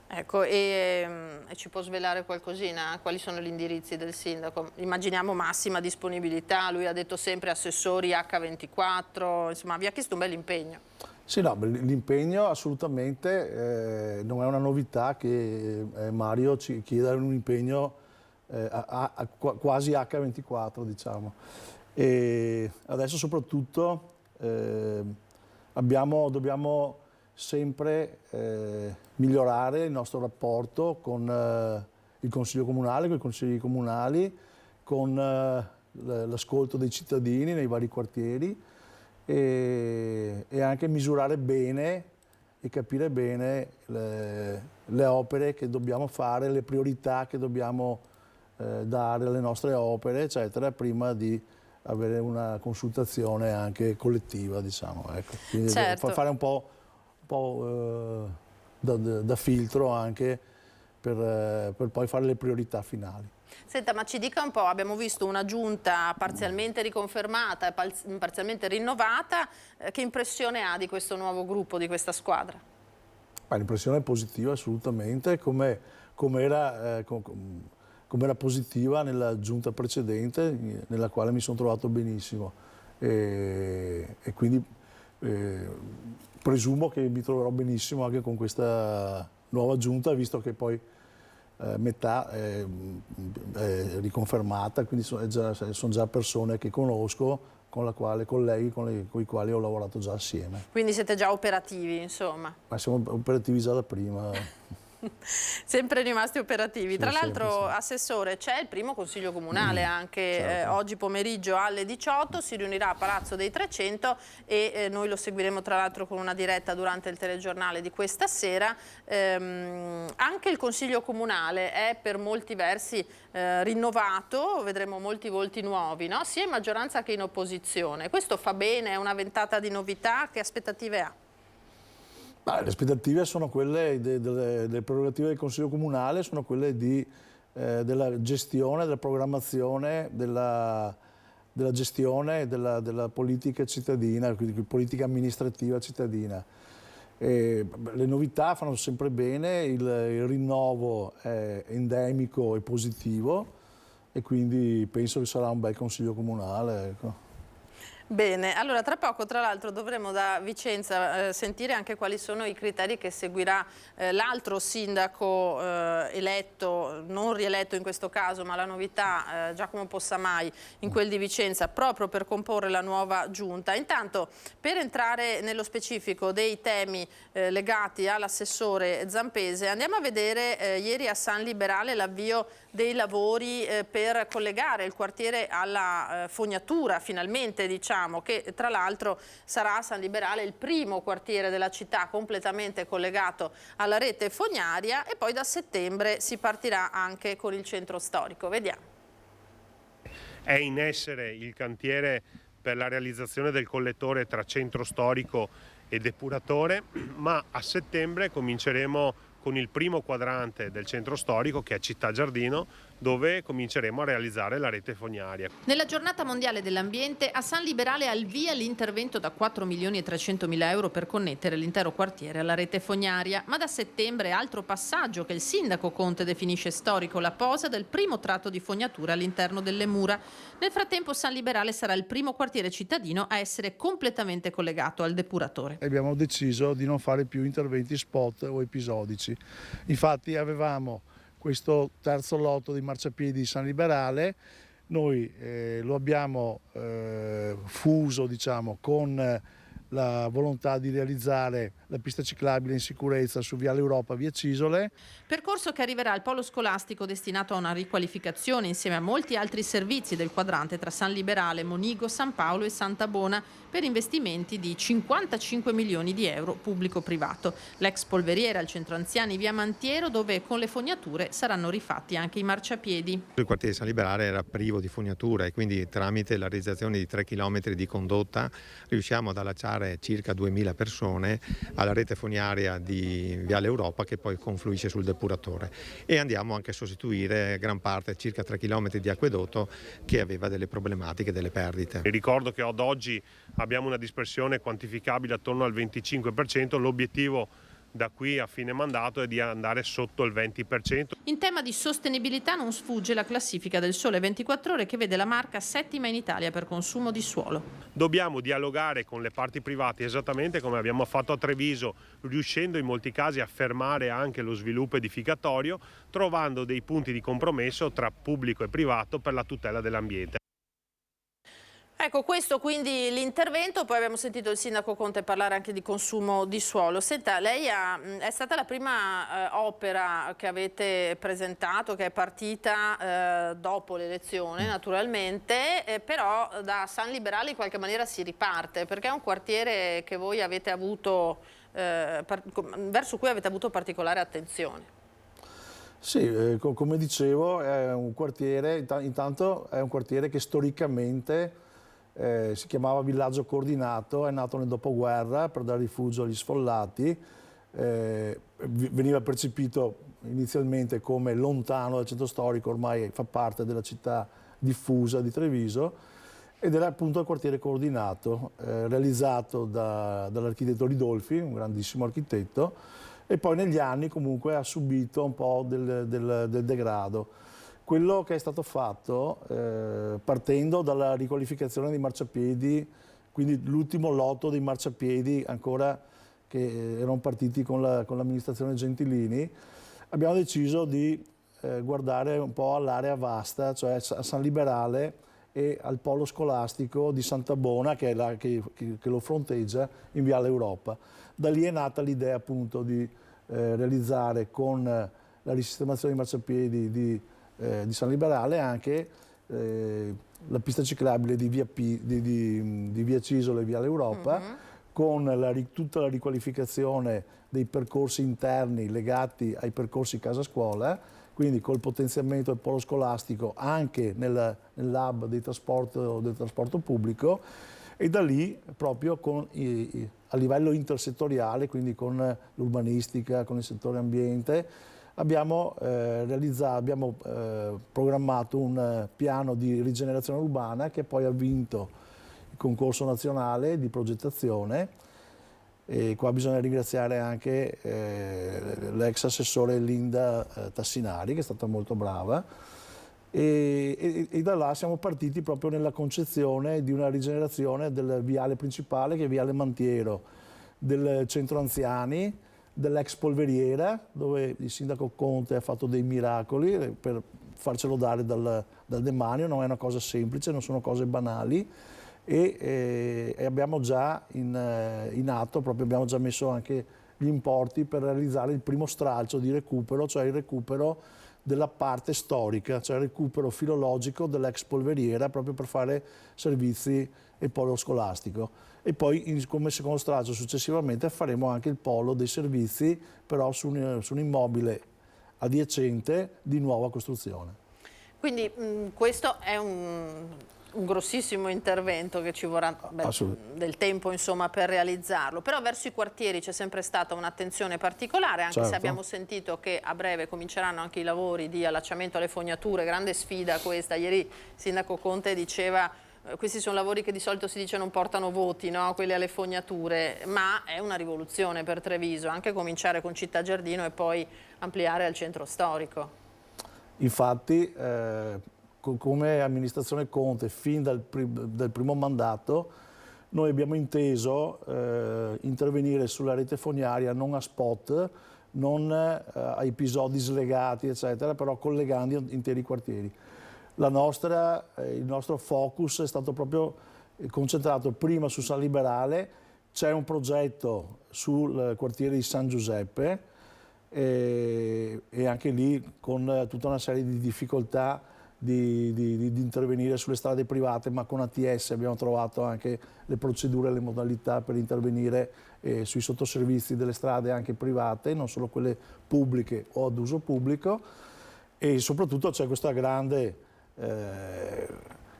A: Ecco, e ci può svelare qualcosina? Quali sono gli indirizzi del sindaco? Immaginiamo massima disponibilità, lui ha detto sempre assessori H24, insomma vi ha chiesto un bel impegno.
R: Sì, no, l'impegno assolutamente non è una novità che Mario ci chieda un impegno quasi H24, diciamo. E adesso soprattutto dobbiamo sempre migliorare il nostro rapporto con il Consiglio Comunale, con i consigli comunali, con l'ascolto dei cittadini nei vari quartieri e anche misurare bene e capire bene le opere che dobbiamo fare, le priorità che dobbiamo dare alle nostre opere, eccetera, prima di avere una consultazione anche collettiva, diciamo. Ecco. Quindi
A: certo.
R: Fare un po' da filtro anche per poi fare le priorità finali.
A: Senta, ma ci dica un po', abbiamo visto una giunta parzialmente riconfermata e parzialmente rinnovata, che impressione ha di questo nuovo gruppo, di questa squadra?
R: L'impressione è positiva assolutamente, come era positiva nella giunta precedente, nella quale mi sono trovato benissimo e quindi presumo che mi troverò benissimo anche con questa nuova giunta, visto che poi metà è riconfermata, quindi sono già persone che conosco, con i quali ho lavorato già assieme.
A: Quindi siete già operativi, insomma?
R: Ma siamo operativi già da prima.
A: Sempre rimasti operativi.
R: Sì,
A: tra l'altro,
R: sì.
A: Assessore, c'è il primo consiglio comunale anche certo. Oggi pomeriggio alle 18, si riunirà a Palazzo dei 300 e noi lo seguiremo tra l'altro con una diretta durante il telegiornale di questa sera. Anche il consiglio comunale è per molti versi rinnovato, vedremo molti volti nuovi, no? Sia in maggioranza che in opposizione. Questo fa bene, è una ventata di novità, che aspettative ha?
R: Le aspettative sono quelle delle prerogative del Consiglio Comunale, sono quelle della gestione, della programmazione, della gestione della politica cittadina, quindi politica amministrativa cittadina. Le novità fanno sempre bene, il rinnovo è endemico e positivo e quindi penso che sarà un bel Consiglio Comunale. Ecco.
A: Bene, allora tra poco tra l'altro dovremo da Vicenza sentire anche quali sono i criteri che seguirà l'altro sindaco eletto, non rieletto in questo caso, ma la novità Giacomo Possamai in quel di Vicenza, proprio per comporre la nuova giunta. Intanto, per entrare nello specifico dei temi legati all'assessore Zampese, andiamo a vedere ieri a San Liberale l'avvio dei lavori per collegare il quartiere alla fognatura, finalmente, diciamo, che tra l'altro sarà a San Liberale il primo quartiere della città completamente collegato alla rete fognaria, e poi da settembre si partirà anche con il centro storico. Vediamo.
S: È in essere il cantiere per la realizzazione del collettore tra centro storico e depuratore, ma a settembre cominceremo con il primo quadrante del centro storico, che è Città Giardino, dove cominceremo a realizzare la rete fognaria.
A: Nella giornata mondiale dell'ambiente a San Liberale al via l'intervento da 4.300.000 euro per connettere l'intero quartiere alla rete fognaria, ma da settembre altro passaggio che il sindaco Conte definisce storico, la posa del primo tratto di fognatura all'interno delle mura. Nel frattempo San Liberale sarà il primo quartiere cittadino a essere completamente collegato al depuratore.
R: Abbiamo deciso di non fare più interventi spot o episodici. Infatti avevamo questo terzo lotto di marciapiedi di San Liberale, noi lo abbiamo fuso, diciamo, con la volontà di realizzare la pista ciclabile in sicurezza su Viale Europa, via Cisole.
A: Percorso che arriverà al polo scolastico destinato a una riqualificazione insieme a molti altri servizi del quadrante tra San Liberale, Monigo, San Paolo e Santa Bona per investimenti di 55 milioni di euro pubblico-privato. L'ex polveriera al centro anziani via Mantiero, dove con le fognature saranno rifatti anche i marciapiedi.
T: Il quartiere di San Liberale era privo di fognatura e quindi tramite la realizzazione di 3 chilometri di condotta riusciamo ad allacciare circa 2000 persone alla rete fognaria di Viale Europa, che poi confluisce sul depuratore, e andiamo anche a sostituire gran parte, circa 3 chilometri di acquedotto che aveva delle problematiche, delle perdite.
S: Ricordo che ad oggi abbiamo una dispersione quantificabile attorno al 25%, l'obiettivo da qui a fine mandato è di andare sotto il 20%.
A: In tema di sostenibilità non sfugge la classifica del Sole 24 Ore, che vede la Marca settima in Italia per consumo di suolo.
S: Dobbiamo dialogare con le parti private esattamente come abbiamo fatto a Treviso, riuscendo in molti casi a fermare anche lo sviluppo edificatorio, trovando dei punti di compromesso tra pubblico e privato per la tutela dell'ambiente.
A: Ecco, questo quindi l'intervento. Poi abbiamo sentito il sindaco Conte parlare anche di consumo di suolo. Senta, lei è stata la prima opera che avete presentato, che è partita dopo l'elezione naturalmente, però da San Liberale in qualche maniera si riparte, perché è un quartiere che voi avete avuto, verso cui avete avuto particolare attenzione.
R: Sì, come dicevo, è un quartiere, intanto è un quartiere che storicamente si chiamava Villaggio Coordinato, è nato nel dopoguerra per dare rifugio agli sfollati, veniva percepito inizialmente come lontano dal centro storico, ormai fa parte della città diffusa di Treviso, ed era appunto il quartiere coordinato, realizzato dall'architetto Ridolfi, un grandissimo architetto, e poi negli anni comunque ha subito un po' del degrado. Quello che è stato fatto, partendo dalla riqualificazione dei marciapiedi, quindi l'ultimo lotto dei marciapiedi ancora che erano partiti con l'amministrazione Gentilini, abbiamo deciso di guardare un po' all'area vasta, cioè a San Liberale e al polo scolastico di Santa Bona, che lo fronteggia in Viale Europa. Da lì è nata l'idea appunto di realizzare con la risistemazione dei marciapiedi di San Liberale anche la pista ciclabile di via Cisole e Viale Europa, con tutta la riqualificazione dei percorsi interni legati ai percorsi casa-scuola, quindi col potenziamento del polo scolastico anche nell'hub del trasporto pubblico, e da lì proprio a livello intersettoriale, quindi con l'urbanistica, con il settore ambiente, abbiamo programmato un piano di rigenerazione urbana che poi ha vinto il concorso nazionale di progettazione, e qua bisogna ringraziare anche l'ex assessore Linda Tassinari, che è stata molto brava, e da là siamo partiti proprio nella concezione di una rigenerazione del viale principale, che è Viale Mantiero, del centro anziani, dell'ex polveriera, dove il sindaco Conte ha fatto dei miracoli per farcelo dare dal demanio. Non è una cosa semplice, non sono cose banali, e abbiamo già in atto, proprio abbiamo già messo anche gli importi per realizzare il primo stralcio di recupero, cioè il recupero della parte storica, cioè il recupero filologico dell'ex polveriera, proprio per fare servizi e polo scolastico. E poi come secondo stralcio successivamente faremo anche il polo dei servizi, però su un immobile adiacente di nuova costruzione.
A: Quindi questo è un grossissimo intervento che ci vorrà del tempo insomma per realizzarlo, però verso i quartieri c'è sempre stata un'attenzione particolare, anche se abbiamo sentito che a breve cominceranno anche i lavori di allacciamento alle fognature, grande sfida questa. Ieri il sindaco Conte diceva questi sono lavori che di solito si dice non portano voti, no? Quelli alle fognature, ma è una rivoluzione per Treviso, anche cominciare con Città Giardino e poi ampliare al centro storico.
R: Infatti come amministrazione Conte, fin dal primo mandato, noi abbiamo inteso intervenire sulla rete fognaria non a spot, non a episodi slegati, eccetera, però collegando interi quartieri. Il nostro focus è stato proprio concentrato prima su San Liberale, c'è un progetto sul quartiere di San Giuseppe e anche lì con tutta una serie di difficoltà di intervenire sulle strade private, ma con ATS abbiamo trovato anche le procedure e le modalità per intervenire sui sottoservizi delle strade anche private, non solo quelle pubbliche o ad uso pubblico, e soprattutto c'è questo grande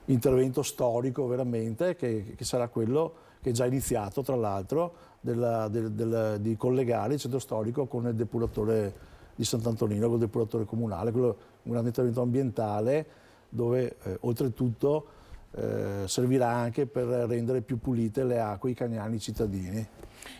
R: intervento storico veramente che sarà quello che è già iniziato tra l'altro di collegare il centro storico con il depuratore di Sant'Antonino, con il depuratore comunale, quello un grande intervento ambientale dove oltretutto servirà anche per rendere più pulite le acque, i cagnani cittadini.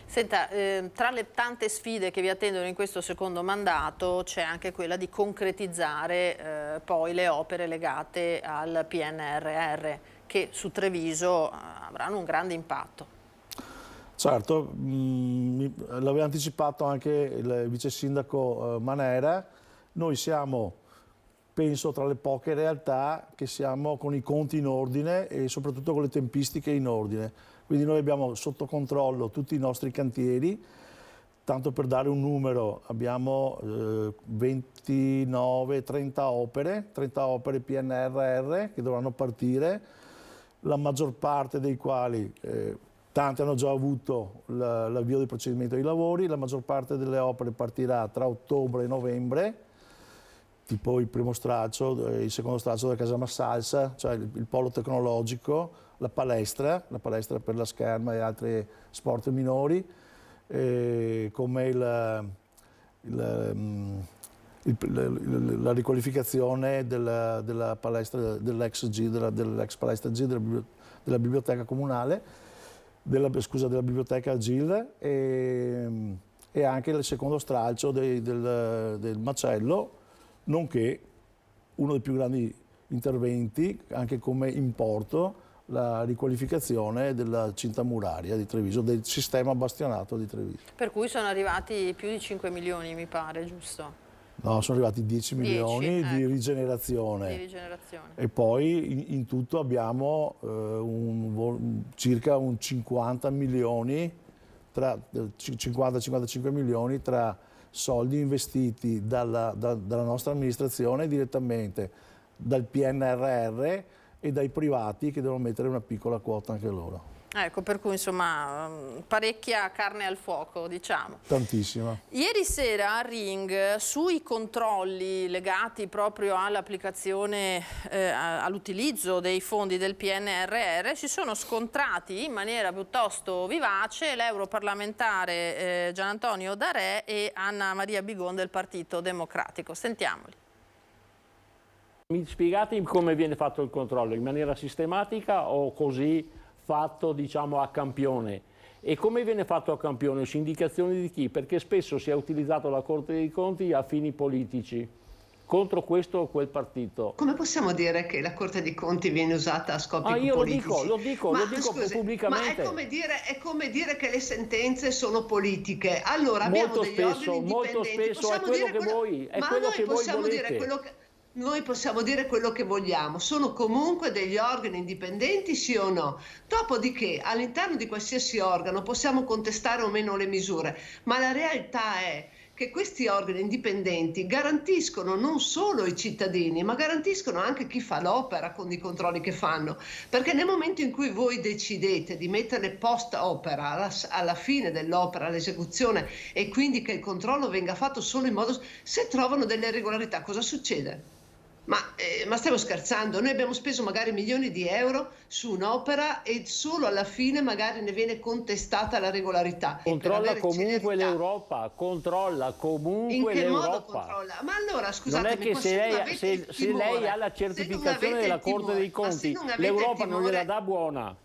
A: Senta, tra le tante sfide che vi attendono in questo secondo mandato c'è anche quella di concretizzare poi le opere legate al PNRR che su Treviso avranno un grande impatto.
R: Certo, l'aveva anticipato anche il vice sindaco Manera, noi siamo, penso, tra le poche realtà che siamo con i conti in ordine e soprattutto con le tempistiche in ordine. Quindi noi abbiamo sotto controllo tutti i nostri cantieri, tanto per dare un numero abbiamo 29-30 opere PNRR che dovranno partire, la maggior parte dei quali tanti hanno già avuto l'avvio del procedimento dei lavori, la maggior parte delle opere partirà tra ottobre e novembre, tipo il primo stralcio, il secondo stralcio della Casa Massalsa, cioè il polo tecnologico, la palestra per la scherma e altri sport minori, come la riqualificazione della palestra dell'ex palestra G della biblioteca comunale, della biblioteca GIL e anche il secondo stralcio del macello, nonché uno dei più grandi interventi, anche come importo, la riqualificazione della cinta muraria di Treviso, del sistema bastionato di Treviso.
A: Per cui sono arrivati più di 5 milioni, mi pare, giusto?
R: No, sono arrivati 10 milioni di rigenerazione. E poi in tutto abbiamo circa un 50 milioni, 50-55 milioni tra soldi investiti dalla nostra amministrazione direttamente, dal PNRR e dai privati che devono mettere una piccola quota anche loro.
A: Ecco, per cui insomma parecchia carne al fuoco, diciamo.
R: Tantissima.
A: Ieri sera a Ring, sui controlli legati proprio all'applicazione, all'utilizzo dei fondi del PNRR, si sono scontrati in maniera piuttosto vivace l'europarlamentare Gianantonio D'Arè e Anna Maria Bigon del Partito Democratico. Sentiamoli.
U: Mi spiegate come viene fatto il controllo? In maniera sistematica o così fatto, diciamo, a campione? E come viene fatto a campione? Su indicazioni di chi? Perché spesso si è utilizzato la Corte dei Conti a fini politici, contro questo o quel partito.
V: Come possiamo dire che la Corte dei Conti viene usata a scopi politici?
U: Lo dico pubblicamente.
V: Ma è come dire che le sentenze sono politiche. Allora abbiamo degli organi indipendenti.
U: Molto spesso è quello che voi volete.
V: Noi possiamo dire quello che vogliamo, sono comunque degli organi indipendenti, sì o no? Dopodiché all'interno di qualsiasi organo possiamo contestare o meno le misure, ma la realtà è che questi organi indipendenti garantiscono non solo i cittadini, ma garantiscono anche chi fa l'opera con i controlli che fanno, perché nel momento in cui voi decidete di metterle post opera alla fine dell'opera, all'esecuzione, e quindi che il controllo venga fatto solo in modo, se trovano delle irregolarità, cosa succede? Ma stiamo scherzando? Noi abbiamo speso magari milioni di euro su un'opera e solo alla fine magari ne viene contestata la regolarità.
U: Controlla comunque l'Europa, controlla comunque l'Europa.
V: In che modo controlla? Ma allora scusatemi,
U: non è che se lei ha la certificazione della Corte dei Conti, l'Europa non gliela dà buona.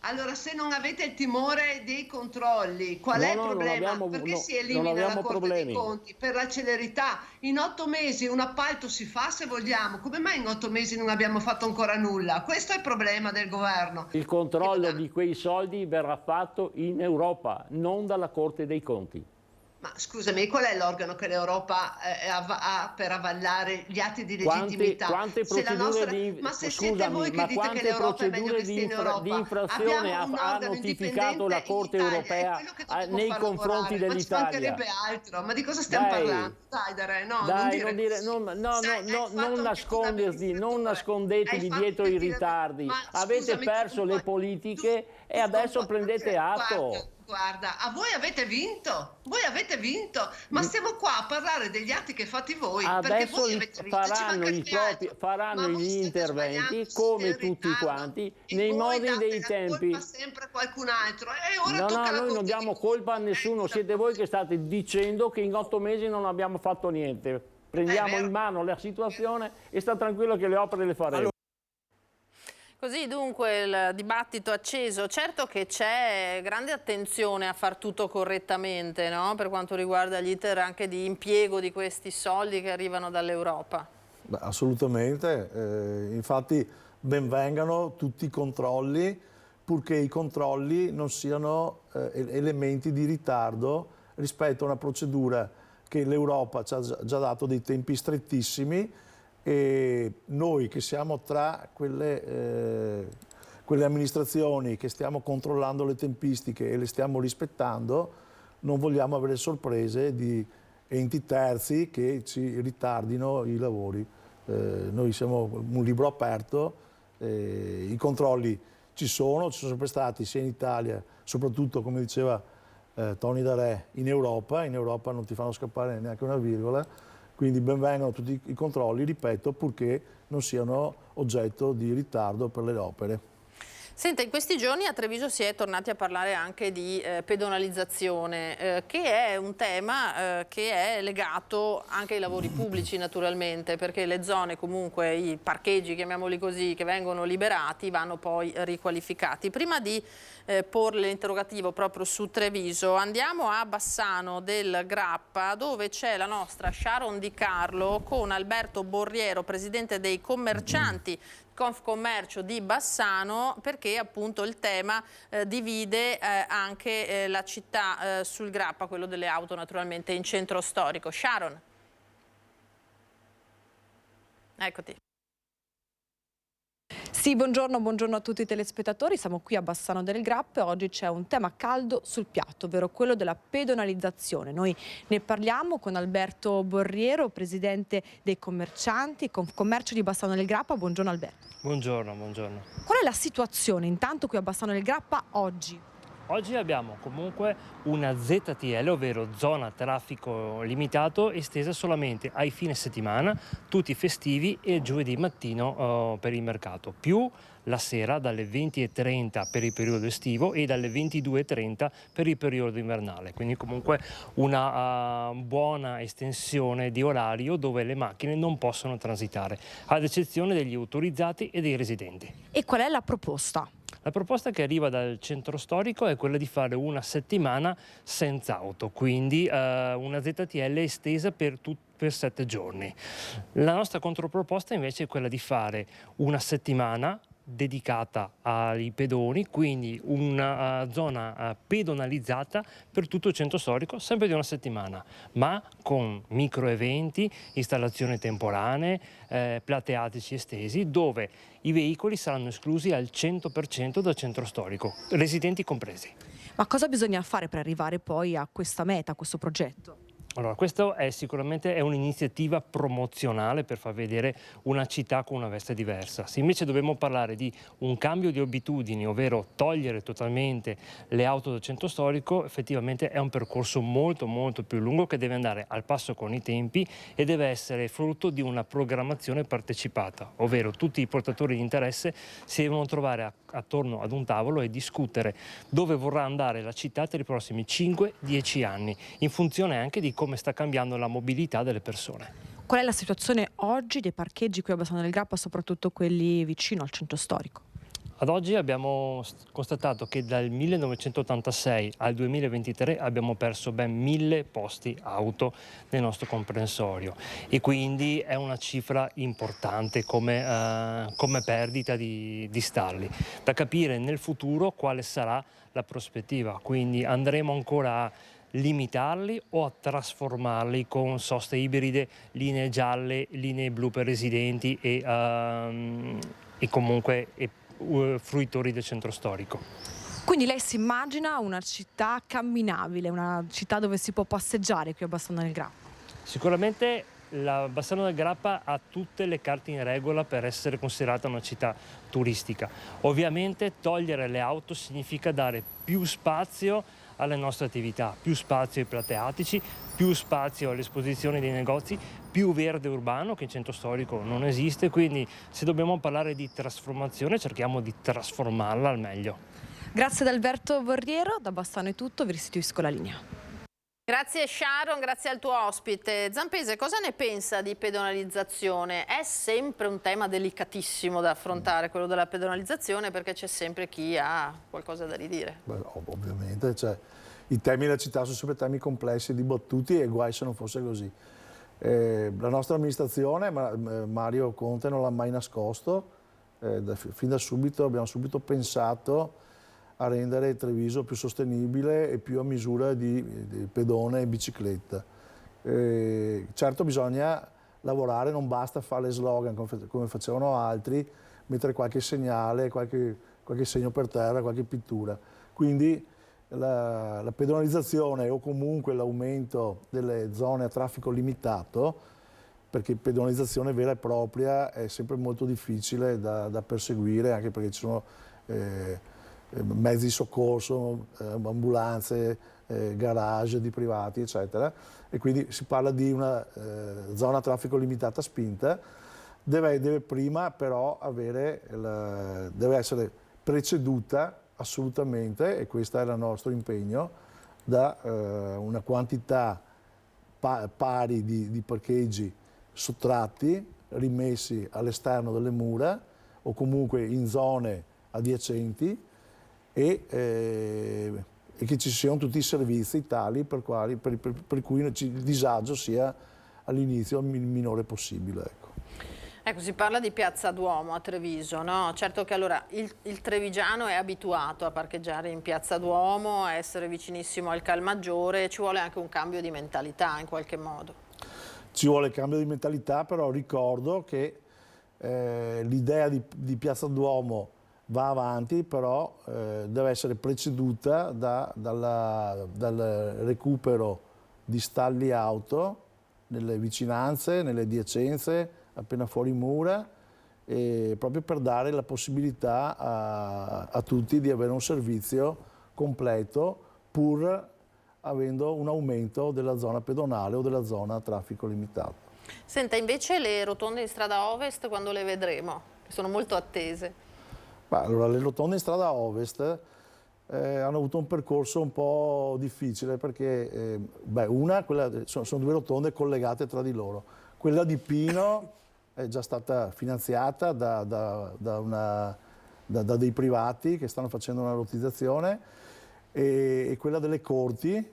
V: Allora, se non avete il timore dei controlli, qual è il problema? Perché si elimina la Corte dei Conti? Per la celerità. In 8 mesi un appalto si fa, se vogliamo. Come mai in 8 mesi non abbiamo fatto ancora nulla? Questo è il problema del governo.
U: Il controllo di quei soldi verrà fatto in Europa, non dalla Corte dei Conti.
V: Ma scusami, qual è l'organo che l'Europa ha per avallare gli atti di legittimità?
U: Quante procedure
V: ma se siete voi che dite che l'Europa è meglio che stia in Europa,
U: di infrazione ha notificato la Corte europea nei confronti dell'Italia?
V: Ma ci mancherebbe altro, ma di cosa stiamo parlando?
U: Non nascondersi, non nascondetevi dietro i ritardi. Avete perso le politiche e adesso prendete atto.
V: Guarda, voi avete vinto, ma stiamo qua a parlare degli atti che fate voi,
U: adesso
V: voi avete vinto,
U: faranno gli interventi come tutti quanti nei modi dei tempi.
V: Sempre qualcun altro e ora
U: noi non diamo colpa a nessuno, siete voi che state dicendo che in 8 mesi non abbiamo fatto niente. Prendiamo in mano la situazione e sta tranquillo che le opere le faremo.
A: Così dunque il dibattito acceso. Certo che c'è grande attenzione a far tutto correttamente, no? Per quanto riguarda gli iter anche di impiego di questi soldi che arrivano dall'Europa.
R: Assolutamente, infatti ben vengano tutti i controlli, purché i controlli non siano elementi di ritardo rispetto a una procedura che l'Europa ci ha già dato dei tempi strettissimi, e noi che siamo tra quelle amministrazioni che stiamo controllando le tempistiche e le stiamo rispettando, non vogliamo avere sorprese di enti terzi che ci ritardino i lavori. Noi siamo un libro aperto, i controlli ci sono sempre stati sia in Italia, soprattutto come diceva Tony Darè, in Europa non ti fanno scappare neanche una virgola. Quindi benvengano tutti i controlli, ripeto, purché non siano oggetto di ritardo per le opere.
A: Senta, in questi giorni a Treviso si è tornati a parlare anche di pedonalizzazione, che è un tema che è legato anche ai lavori pubblici naturalmente, perché le zone comunque, i parcheggi, chiamiamoli così, che vengono liberati vanno poi riqualificati. Prima di porle l'interrogativo proprio su Treviso, andiamo a Bassano del Grappa, dove c'è la nostra Sharon Di Carlo con Alberto Borriero, presidente dei commercianti Confcommercio di Bassano, perché appunto il tema divide anche la città sul Grappa, quello delle auto naturalmente in centro storico. Sharon. Eccoti.
B: Sì, buongiorno a tutti i telespettatori, siamo qui a Bassano del Grappa e oggi c'è un tema caldo sul piatto, ovvero quello della pedonalizzazione. Noi ne parliamo con Alberto Borriero, presidente dei commercianti, Confcommercio di Bassano del Grappa. Buongiorno Alberto.
D: Buongiorno.
B: Qual è la situazione intanto qui a Bassano del Grappa oggi?
D: Oggi abbiamo comunque una ZTL, ovvero zona traffico limitato, estesa solamente ai fine settimana, tutti festivi e giovedì mattino per il mercato, più la sera dalle 20:30 per il periodo estivo e dalle 22:30 per il periodo invernale. Quindi comunque una buona estensione di orario dove le macchine non possono transitare, ad eccezione degli autorizzati e dei residenti.
B: E qual è la proposta?
D: La proposta che arriva dal centro storico è quella di fare una settimana senza auto, quindi una ZTL estesa per 7 giorni. La nostra controproposta invece è quella di fare una settimana dedicata ai pedoni, quindi una zona pedonalizzata per tutto il centro storico, sempre di una settimana, ma con micro eventi, installazioni temporanee, plateatici estesi, dove i veicoli saranno esclusi al 100% dal centro storico, residenti compresi.
B: Ma cosa bisogna fare per arrivare poi a questa meta, a questo progetto?
D: Allora, questo è sicuramente un'iniziativa promozionale per far vedere una città con una veste diversa. Se invece dobbiamo parlare di un cambio di abitudini, ovvero togliere totalmente le auto del centro storico, effettivamente è un percorso molto più lungo che deve andare al passo con i tempi e deve essere frutto di una programmazione partecipata, ovvero tutti i portatori di interesse si devono trovare attorno ad un tavolo e discutere dove vorrà andare la città per i prossimi 5-10 anni, in funzione anche di come sta cambiando la mobilità delle persone.
B: Qual è la situazione oggi dei parcheggi qui a Bassano del Grappa, soprattutto quelli vicino al centro storico?
D: Ad oggi abbiamo constatato che dal 1986 al 2023 abbiamo perso ben 1000 posti auto nel nostro comprensorio e quindi è una cifra importante come perdita di stalli. Da capire nel futuro quale sarà la prospettiva, quindi andremo ancora a limitarli o a trasformarli con soste ibride, linee gialle, linee blu per residenti e comunque fruitori del centro storico.
B: Quindi lei si immagina una città camminabile, una città dove si può passeggiare qui a Bassano del Grappa?
D: Sicuramente la Bassano del Grappa ha tutte le carte in regola per essere considerata una città turistica. Ovviamente togliere le auto significa dare più spazio alle nostre attività, più spazio ai plateatici, più spazio alle esposizioni dei negozi, più verde urbano che in centro storico non esiste, quindi se dobbiamo parlare di trasformazione cerchiamo di trasformarla al meglio.
B: Grazie ad Alberto Borriero, da Bassano è tutto, vi restituisco la linea.
A: Grazie Sharon, grazie al tuo ospite. Zampese, cosa ne pensa di pedonalizzazione? È sempre un tema delicatissimo da affrontare, quello della pedonalizzazione, perché c'è sempre chi ha qualcosa da ridire.
R: Beh, ovviamente, i temi della città sono sempre temi complessi, dibattuti e guai se non fosse così. La nostra amministrazione, Mario Conte non l'ha mai nascosto, fin da subito abbiamo subito pensato a rendere Treviso più sostenibile e più a misura di pedone e bicicletta. Certo bisogna lavorare, non basta fare slogan come facevano altri, mettere qualche segnale, qualche segno per terra, qualche pittura. Quindi la pedonalizzazione o comunque l'aumento delle zone a traffico limitato, perché pedonalizzazione vera e propria è sempre molto difficile da perseguire, anche perché ci sono mezzi di soccorso, ambulanze, garage di privati, eccetera, e quindi si parla di una zona a traffico limitata spinta, deve prima però deve essere preceduta assolutamente, e questo era il nostro impegno, da una quantità pari di parcheggi sottratti, rimessi all'esterno delle mura o comunque in zone adiacenti, e che ci siano tutti i servizi tali per cui il disagio sia all'inizio il minore possibile.
A: Ecco, si parla di Piazza Duomo a Treviso, no? Certo che allora il trevigiano è abituato a parcheggiare in Piazza Duomo, a essere vicinissimo al Calmaggiore, ci vuole anche un cambio di mentalità in qualche modo.
R: Ci vuole cambio di mentalità, però ricordo che l'idea di Piazza Duomo va avanti, però deve essere preceduta dal recupero di stalli auto nelle vicinanze, nelle adiacenze, appena fuori mura, proprio per dare la possibilità a tutti di avere un servizio completo, pur avendo un aumento della zona pedonale o della zona a traffico limitato.
A: Senta, invece le rotonde in strada ovest quando le vedremo? Che sono molto attese.
R: Allora, le rotonde in strada ovest hanno avuto un percorso un po' difficile perché sono due rotonde collegate tra di loro. Quella di Pino è già stata finanziata da dei privati che stanno facendo una lottizzazione, e quella delle Corti,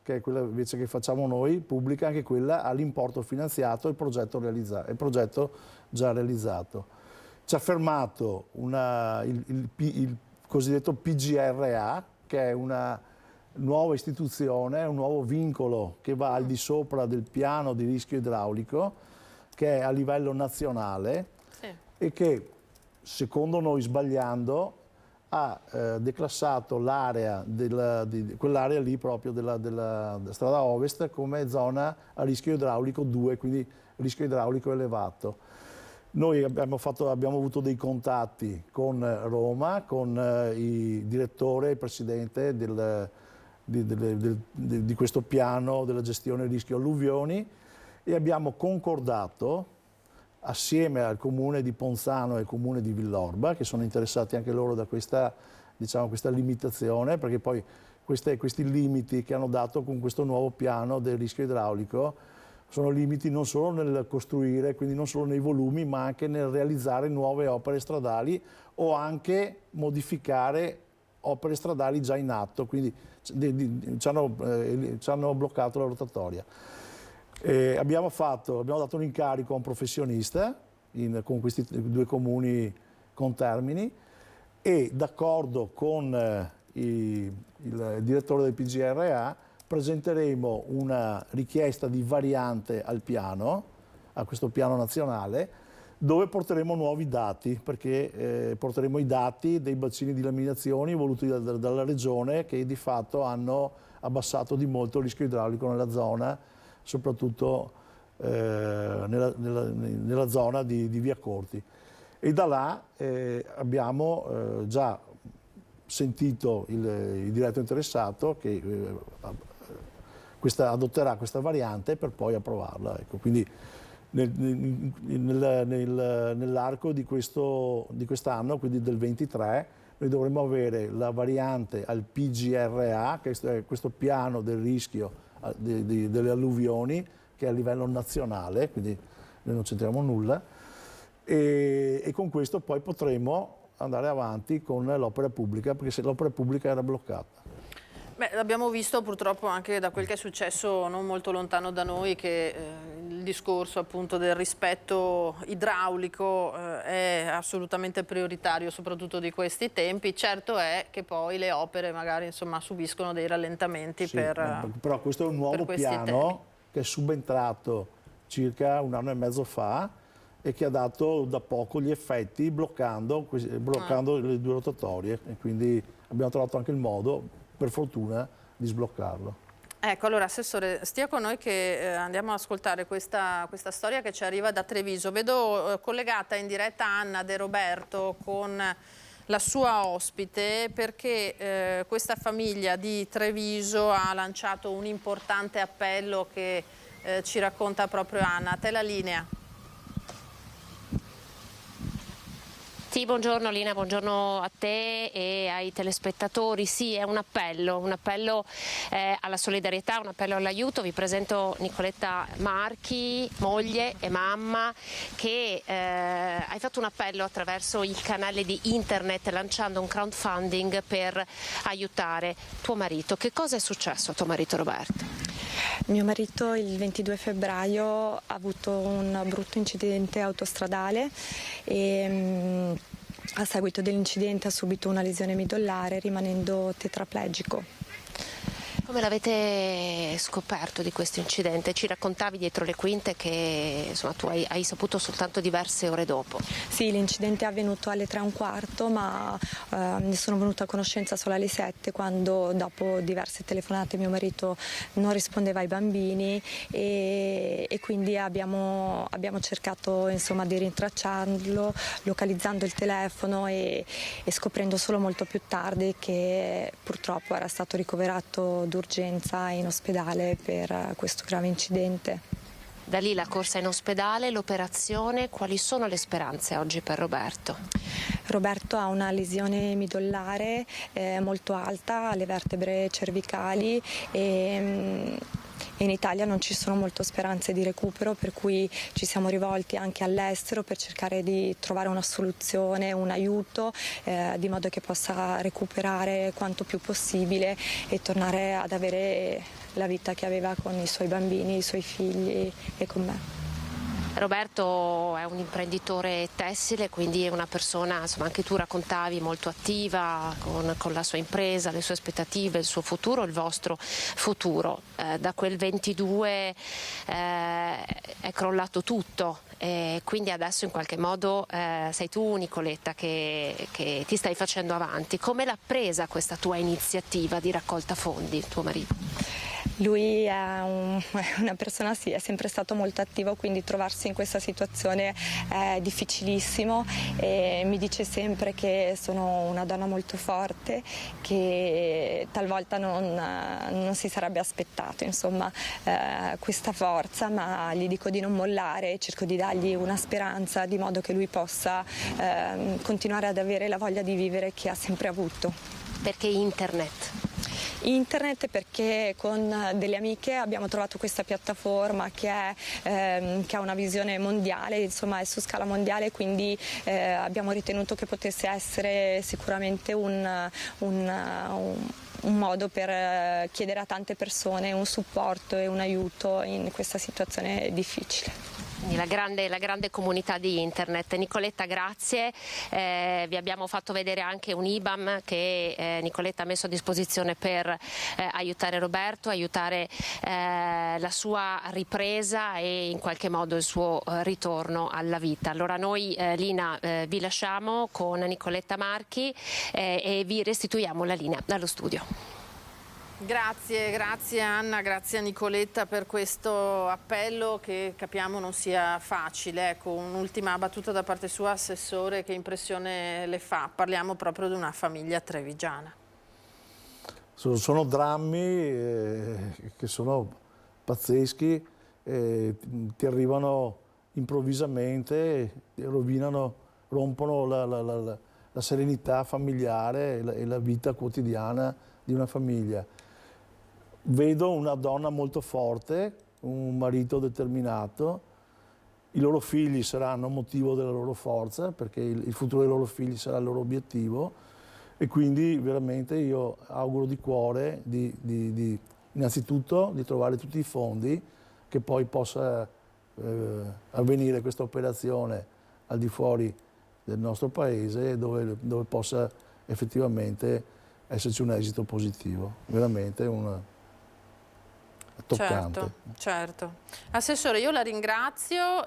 R: che è quella invece che facciamo noi, pubblica, anche quella ha l'importo finanziato e il progetto già realizzato. Ci ha fermato il cosiddetto PGRA, che è una nuova istituzione, un nuovo vincolo che va al di sopra del piano di rischio idraulico, che è a livello nazionale, e che, secondo noi sbagliando, ha declassato l'area, quell'area lì proprio della strada ovest come zona a rischio idraulico 2, quindi rischio idraulico elevato. Noi abbiamo avuto dei contatti con Roma, con il direttore e il presidente di questo piano della gestione rischio alluvioni e abbiamo concordato assieme al comune di Ponzano e al comune di Villorba, che sono interessati anche loro da questa limitazione, perché poi questi limiti che hanno dato con questo nuovo piano del rischio idraulico sono limiti non solo nel costruire, quindi non solo nei volumi, ma anche nel realizzare nuove opere stradali o anche modificare opere stradali già in atto, quindi ci hanno bloccato la rotatoria. Abbiamo dato un incarico a un professionista con questi 2 comuni contermini e d'accordo con il direttore del PGRA presenteremo una richiesta di variante a questo piano nazionale, dove porteremo nuovi dati, perché porteremo i dati dei bacini di laminazioni voluti dalla Regione, che di fatto hanno abbassato di molto il rischio idraulico nella zona, soprattutto nella zona di Via Corti. E da là abbiamo già sentito il diretto interessato che adotterà questa variante per poi approvarla. Ecco, quindi nell'arco di quest'anno, quindi del 23, noi dovremo avere la variante al PGRA, che è questo piano del rischio delle alluvioni, che è a livello nazionale, quindi noi non c'entriamo nulla, e con questo poi potremo andare avanti con l'opera pubblica, perché se l'opera pubblica era bloccata.
A: Beh, l'abbiamo visto purtroppo anche da quel che è successo non molto lontano da noi, che il discorso appunto del rispetto idraulico è assolutamente prioritario, soprattutto di questi tempi. Certo è che poi le opere magari subiscono dei rallentamenti
R: però questo è un nuovo piano che è subentrato circa 1 anno e mezzo fa e che ha dato da poco gli effetti bloccando le 2 rotatorie, e quindi abbiamo trovato anche il modo, per fortuna, di sbloccarlo.
A: Ecco, allora Assessore, stia con noi che andiamo ad ascoltare questa storia che ci arriva da Treviso. Vedo collegata in diretta Anna De Roberto con la sua ospite, perché questa famiglia di Treviso ha lanciato un importante appello che ci racconta proprio Anna. A te la linea.
C: Sì, buongiorno Lina, buongiorno a te e ai telespettatori. Sì, è un appello alla solidarietà, un appello all'aiuto. Vi presento Nicoletta Marchi, moglie e mamma, che hai fatto un appello attraverso il canale di internet lanciando un crowdfunding per aiutare tuo marito. Che cosa è successo a tuo marito Roberto?
F: Mio marito il 22 febbraio ha avuto un brutto incidente autostradale e a seguito dell'incidente ha subito una lesione midollare rimanendo tetraplegico.
C: Come l'avete scoperto di questo incidente? Ci raccontavi dietro le quinte che tu hai saputo soltanto diverse ore dopo.
F: Sì, l'incidente è avvenuto alle 3:15, ma ne sono venuta a conoscenza solo alle 7, quando dopo diverse telefonate mio marito non rispondeva ai bambini e quindi abbiamo cercato di rintracciarlo, localizzando il telefono e scoprendo solo molto più tardi che purtroppo era stato ricoverato d'urgenza in ospedale per questo grave incidente.
C: Da lì la corsa in ospedale, l'operazione, quali sono le speranze oggi per Roberto?
F: Roberto ha una lesione midollare molto alta alle vertebre cervicali e in Italia non ci sono molte speranze di recupero, per cui ci siamo rivolti anche all'estero per cercare di trovare una soluzione, un aiuto, di modo che possa recuperare quanto più possibile e tornare ad avere la vita che aveva con i suoi bambini, i suoi figli e con me.
C: Roberto è un imprenditore tessile, quindi è una persona, anche tu raccontavi, molto attiva con la sua impresa, le sue aspettative, il suo futuro, il vostro futuro. Da quel 22 è crollato tutto quindi adesso in qualche modo sei tu, Nicoletta, che ti stai facendo avanti. Come l'ha presa questa tua iniziativa di raccolta fondi, tuo marito?
F: Lui è una persona, sì, è sempre stato molto attivo, quindi trovarsi in questa situazione è difficilissimo, e mi dice sempre che sono una donna molto forte, che talvolta non si sarebbe aspettato, insomma, questa forza, ma gli dico di non mollare, cerco di dargli una speranza di modo che lui possa continuare ad avere la voglia di vivere che ha sempre avuto.
C: Perché internet?
F: Internet perché con delle amiche abbiamo trovato questa piattaforma che ha una visione mondiale, insomma è su scala mondiale, quindi abbiamo ritenuto che potesse essere sicuramente un modo per chiedere a tante persone un supporto e un aiuto in questa situazione difficile.
C: La grande comunità di internet. Nicoletta, grazie. Vi abbiamo fatto vedere anche un IBAN che Nicoletta ha messo a disposizione per aiutare Roberto, aiutare la sua ripresa e in qualche modo il suo ritorno alla vita. Allora noi, Lina, vi lasciamo con Nicoletta Marchi e vi restituiamo la linea dallo studio.
A: Grazie Anna, grazie a Nicoletta per questo appello che capiamo non sia facile. Ecco, un'ultima battuta da parte sua, Assessore, che impressione le fa? Parliamo proprio di una famiglia trevigiana.
R: Sono drammi che sono pazzeschi, ti arrivano improvvisamente, rompono la serenità familiare e la vita quotidiana di una famiglia. Vedo una donna molto forte, un marito determinato, i loro figli saranno motivo della loro forza, perché il futuro dei loro figli sarà il loro obiettivo, e quindi veramente io auguro di cuore innanzitutto di trovare tutti i fondi che poi possa avvenire questa operazione al di fuori del nostro paese, dove possa effettivamente esserci un esito positivo, veramente toccante.
A: Certo. Assessore, io la ringrazio,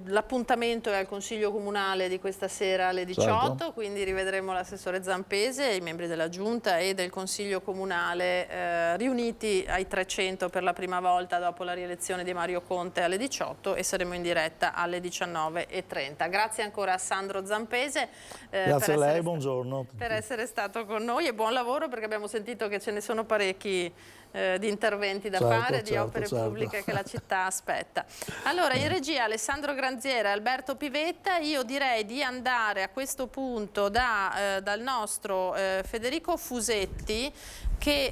A: l'appuntamento è al Consiglio Comunale di questa sera alle 18, certo. Quindi rivedremo l'assessore Zampese e i membri della Giunta e del Consiglio Comunale riuniti ai 300 per la prima volta dopo la rielezione di Mario Conte alle 18 e saremo in diretta alle 19:30. Grazie ancora a Sandro Zampese.
R: Grazie a lei, buongiorno.
A: Per essere stato con noi e buon lavoro, perché abbiamo sentito che ce ne sono parecchi di interventi da fare, di opere pubbliche che la città aspetta. Allora, in regia Alessandro Granziera e Alberto Pivetta, io direi di andare a questo punto dal nostro Federico Fusetti, che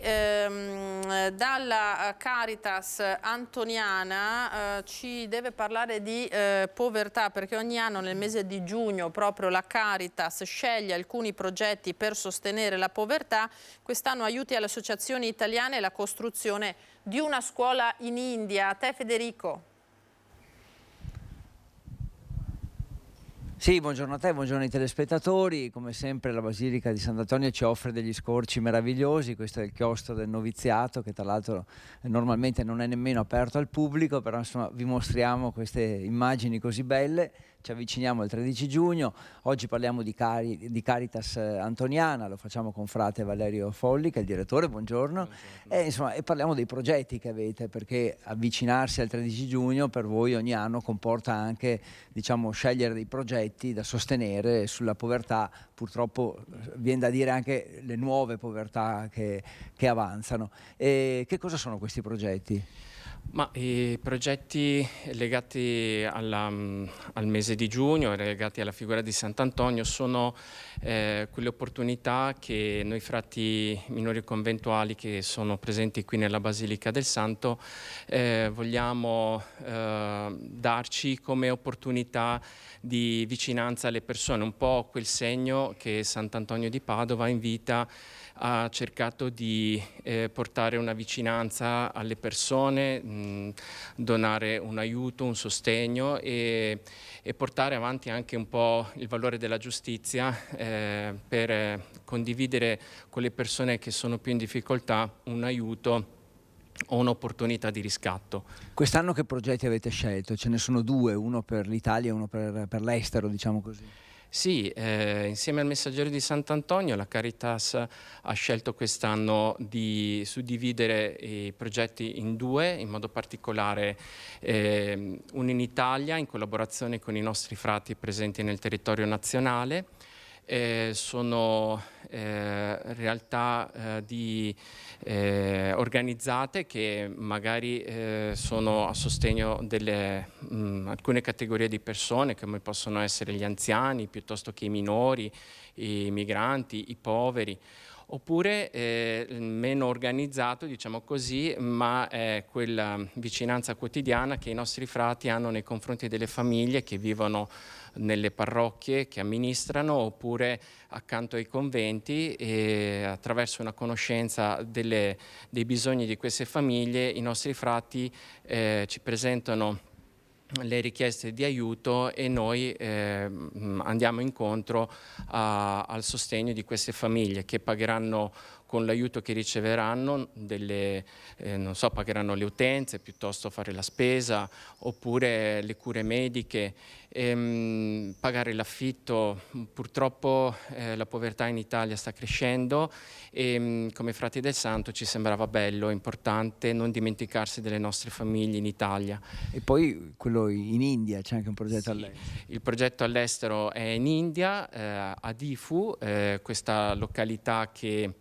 A: dalla Caritas antoniana ci deve parlare di povertà, perché ogni anno nel mese di giugno proprio la Caritas sceglie alcuni progetti per sostenere la povertà. Quest'anno aiuti alle associazioni italiane e la costruzione di una scuola in India. A te, Federico.
J: Sì, buongiorno a te, buongiorno ai telespettatori. Come sempre la Basilica di Sant'Antonio ci offre degli scorci meravigliosi. Questo è il chiostro del noviziato, che tra l'altro normalmente non è nemmeno aperto al pubblico, però insomma vi mostriamo queste immagini così belle. Ci avviciniamo al 13 giugno, oggi parliamo di Caritas antoniana, lo facciamo con frate Valerio Folli, che è il direttore, buongiorno. E parliamo dei progetti che avete, perché avvicinarsi al 13 giugno per voi ogni anno comporta anche, diciamo, scegliere dei progetti da sostenere sulla povertà, purtroppo viene da dire anche le nuove povertà che avanzano. E che cosa sono questi progetti?
E: Ma i progetti legati al mese di giugno, legati alla figura di Sant'Antonio, sono quelle opportunità che noi frati minori conventuali che sono presenti qui nella Basilica del Santo vogliamo darci come opportunità di vicinanza alle persone, un po' quel segno che Sant'Antonio di Padova in vita ha cercato di portare una vicinanza alle persone, donare un aiuto, un sostegno e portare avanti anche un po' il valore della giustizia per condividere con le persone che sono più in difficoltà un aiuto o un'opportunità di riscatto.
J: Quest'anno che progetti avete scelto? Ce ne sono due, uno per l'Italia e uno per l'estero, diciamo così.
E: Sì, insieme al Messaggero di Sant'Antonio la Caritas ha scelto quest'anno di suddividere i progetti in due, in modo particolare uno in Italia in collaborazione con i nostri frati presenti nel territorio nazionale. Sono realtà organizzate che magari sono a sostegno delle alcune categorie di persone, come possono essere gli anziani piuttosto che i minori, i migranti, i poveri. Oppure meno organizzato, diciamo così, ma è quella vicinanza quotidiana che i nostri frati hanno nei confronti delle famiglie che vivono nelle parrocchie che amministrano, oppure accanto ai conventi, e attraverso una conoscenza dei bisogni di queste famiglie i nostri frati ci presentano le richieste di aiuto e noi andiamo incontro al sostegno di queste famiglie che pagheranno con l'aiuto che riceveranno non so, pagheranno le utenze, piuttosto fare la spesa, oppure le cure mediche, pagare l'affitto. Purtroppo la povertà in Italia sta crescendo e come Frati del Santo ci sembrava bello, importante non dimenticarsi delle nostre famiglie in Italia.
J: E poi quello in India, c'è anche un progetto all'estero.
E: Il progetto all'estero è in India, a Difu, questa località che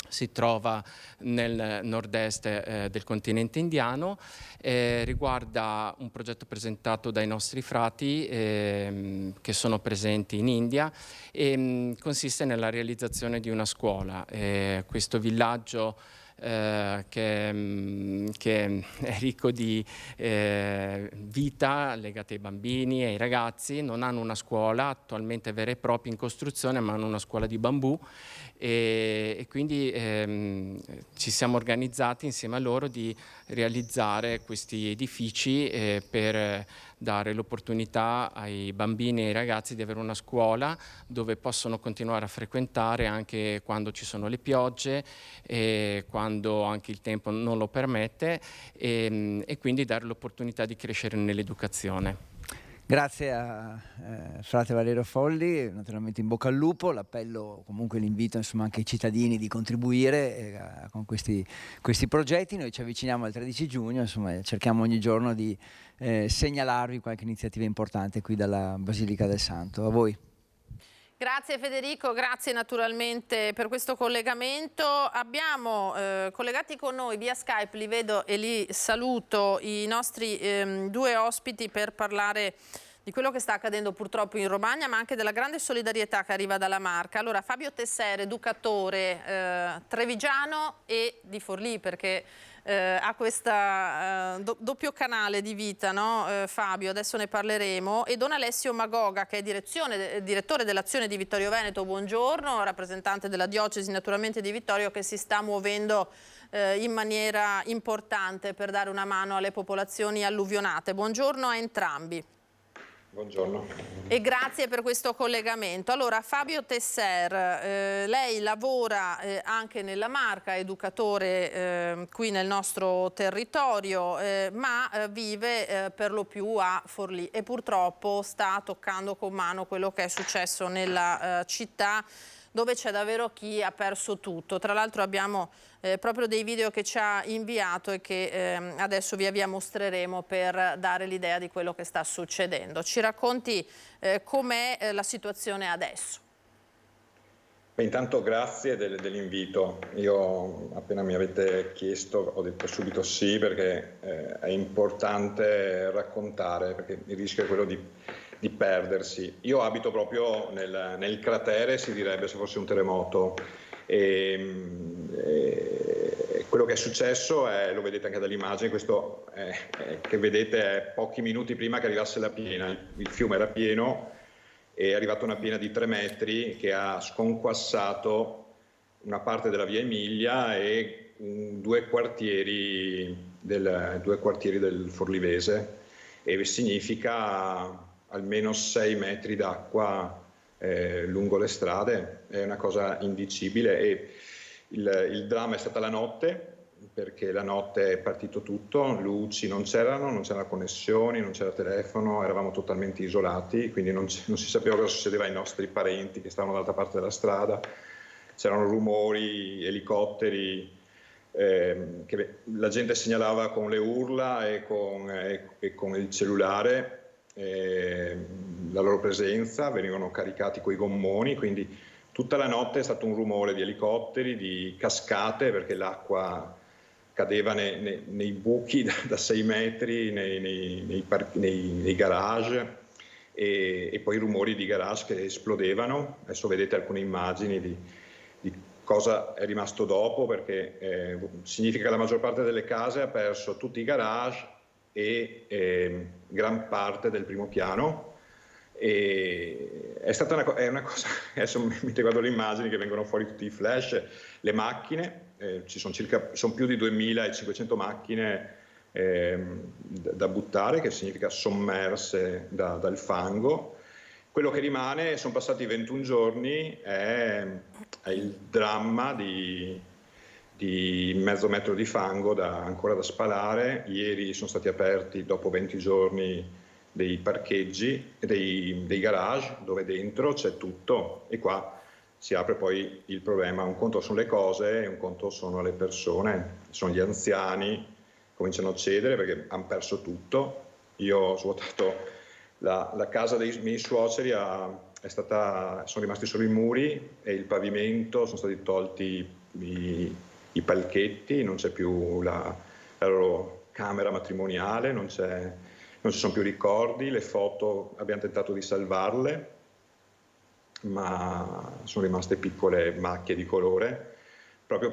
E: si trova nel nord-est del continente indiano, riguarda un progetto presentato dai nostri frati che sono presenti in India e consiste nella realizzazione di una scuola. Questo villaggio che è ricco di vita legata ai bambini e ai ragazzi, non hanno una scuola attualmente vera e propria in costruzione, ma hanno una scuola di bambù e quindi ci siamo organizzati insieme a loro di realizzare questi edifici per dare l'opportunità ai bambini e ai ragazzi di avere una scuola dove possono continuare a frequentare anche quando ci sono le piogge e quando anche il tempo non lo permette e quindi dare l'opportunità di crescere nell'educazione.
J: Grazie a frate Valerio Folli, naturalmente in bocca al lupo, l'appello, comunque l'invito insomma anche ai cittadini di contribuire con questi progetti. Noi ci avviciniamo al 13 giugno, insomma cerchiamo ogni giorno di segnalarvi qualche iniziativa importante qui dalla Basilica del Santo. A voi.
A: Grazie Federico, grazie naturalmente per questo collegamento. Abbiamo collegati con noi via Skype, li vedo e li saluto, i nostri due ospiti per parlare di quello che sta accadendo purtroppo in Romagna, ma anche della grande solidarietà che arriva dalla Marca. Allora, Fabio Tesser, educatore trevigiano e di Forlì, perché ha questo doppio canale di vita, no? Fabio, adesso ne parleremo, e Don Alessio Magoga, che è direttore dell'azione di Vittorio Veneto. Buongiorno, rappresentante della diocesi naturalmente di Vittorio, che si sta muovendo in maniera importante per dare una mano alle popolazioni alluvionate. Buongiorno a entrambi.
G: Buongiorno.
A: E grazie per questo collegamento. Allora, Fabio Tesser, lei lavora anche nella Marca, educatore qui nel nostro territorio, ma vive per lo più a Forlì e purtroppo sta toccando con mano quello che è successo nella città, dove c'è davvero chi ha perso tutto. Tra l'altro abbiamo proprio dei video che ci ha inviato e che adesso via via mostreremo per dare l'idea di quello che sta succedendo. Ci racconti com'è la situazione adesso?
G: Beh, intanto grazie dell'invito. Io appena mi avete chiesto ho detto subito sì, perché è importante raccontare, perché il rischio è quello di perdersi. Io abito proprio nel cratere, si direbbe se fosse un terremoto, e quello che è successo lo vedete anche dall'immagine, questo che vedete è pochi minuti prima che arrivasse la piena. Il fiume era pieno, è arrivata una piena di 3 metri che ha sconquassato una parte della via Emilia e due quartieri del Forlivese, e significa almeno 6 metri d'acqua lungo le strade. È una cosa indicibile, e il dramma è stata la notte. perché la notte è partito tutto, luci non c'erano connessioni, non c'era telefono, eravamo totalmente isolati, quindi non si sapeva cosa succedeva ai nostri parenti che stavano dall'altra parte della strada, c'erano rumori, elicotteri, che la gente segnalava con le urla e con il cellulare la loro presenza, venivano caricati coi gommoni, quindi tutta la notte è stato un rumore di elicotteri, di cascate, perché l'acqua cadeva nei buchi da 6 metri, nei garage, e poi rumori di garage che esplodevano. Adesso vedete alcune immagini di cosa è rimasto dopo, perché significa che la maggior parte delle case ha perso tutti i garage e gran parte del primo piano. E è stata una cosa, adesso mentre guardo le immagini che vengono fuori tutti i flash, le macchine, ci sono più di 2500 macchine da buttare, che significa sommerse dal fango. Quello che rimane, sono passati 21 giorni, è il dramma di mezzo metro di fango ancora da spalare. Ieri sono stati aperti, dopo 20 giorni, dei parcheggi, dei garage, dove dentro c'è tutto, e qua si apre poi il problema. Un conto sono le cose e un conto sono le persone, sono gli anziani, cominciano a cedere perché hanno perso tutto. Io ho svuotato la casa dei miei suoceri, sono rimasti solo i muri e il pavimento, sono stati tolti i palchetti, non c'è più la loro camera matrimoniale, non ci sono più ricordi, le foto abbiamo tentato di salvarle, ma sono rimaste piccole macchie di colore. Proprio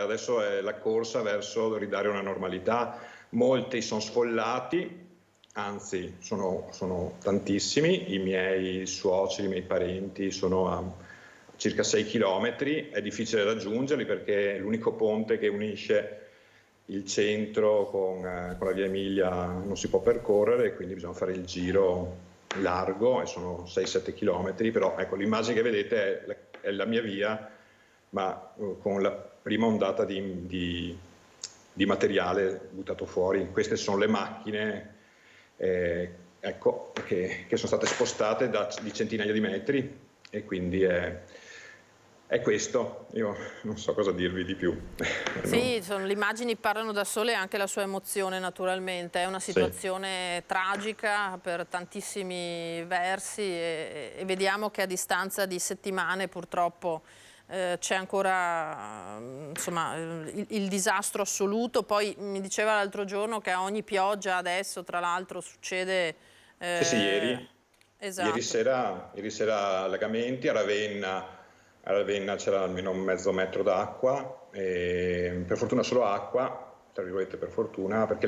G: adesso è la corsa verso ridare una normalità. Molti sono sfollati, anzi sono tantissimi. I miei suoceri, i miei parenti sono a circa 6 chilometri, è difficile raggiungerli perché l'unico ponte che unisce il centro con la via Emilia non si può percorrere, quindi bisogna fare il giro largo, e sono 6-7 chilometri. Però ecco, l'immagine che vedete è la mia via, ma con la prima ondata di materiale buttato fuori. Queste sono le macchine ecco, che sono state spostate di centinaia di metri, e quindi è questo. Io non so cosa dirvi di più.
A: Sì, le immagini parlano da sole, anche la sua emozione naturalmente. È una situazione tragica per tantissimi versi, e vediamo che a distanza di settimane purtroppo c'è ancora insomma, il disastro assoluto. Poi mi diceva l'altro giorno che a ogni pioggia adesso, tra l'altro, succede...
G: Sì, ieri.
A: Esatto.
G: Ieri sera allagamenti, a Ravenna c'era almeno un mezzo metro d'acqua, per fortuna solo acqua, tra virgolette per fortuna, perché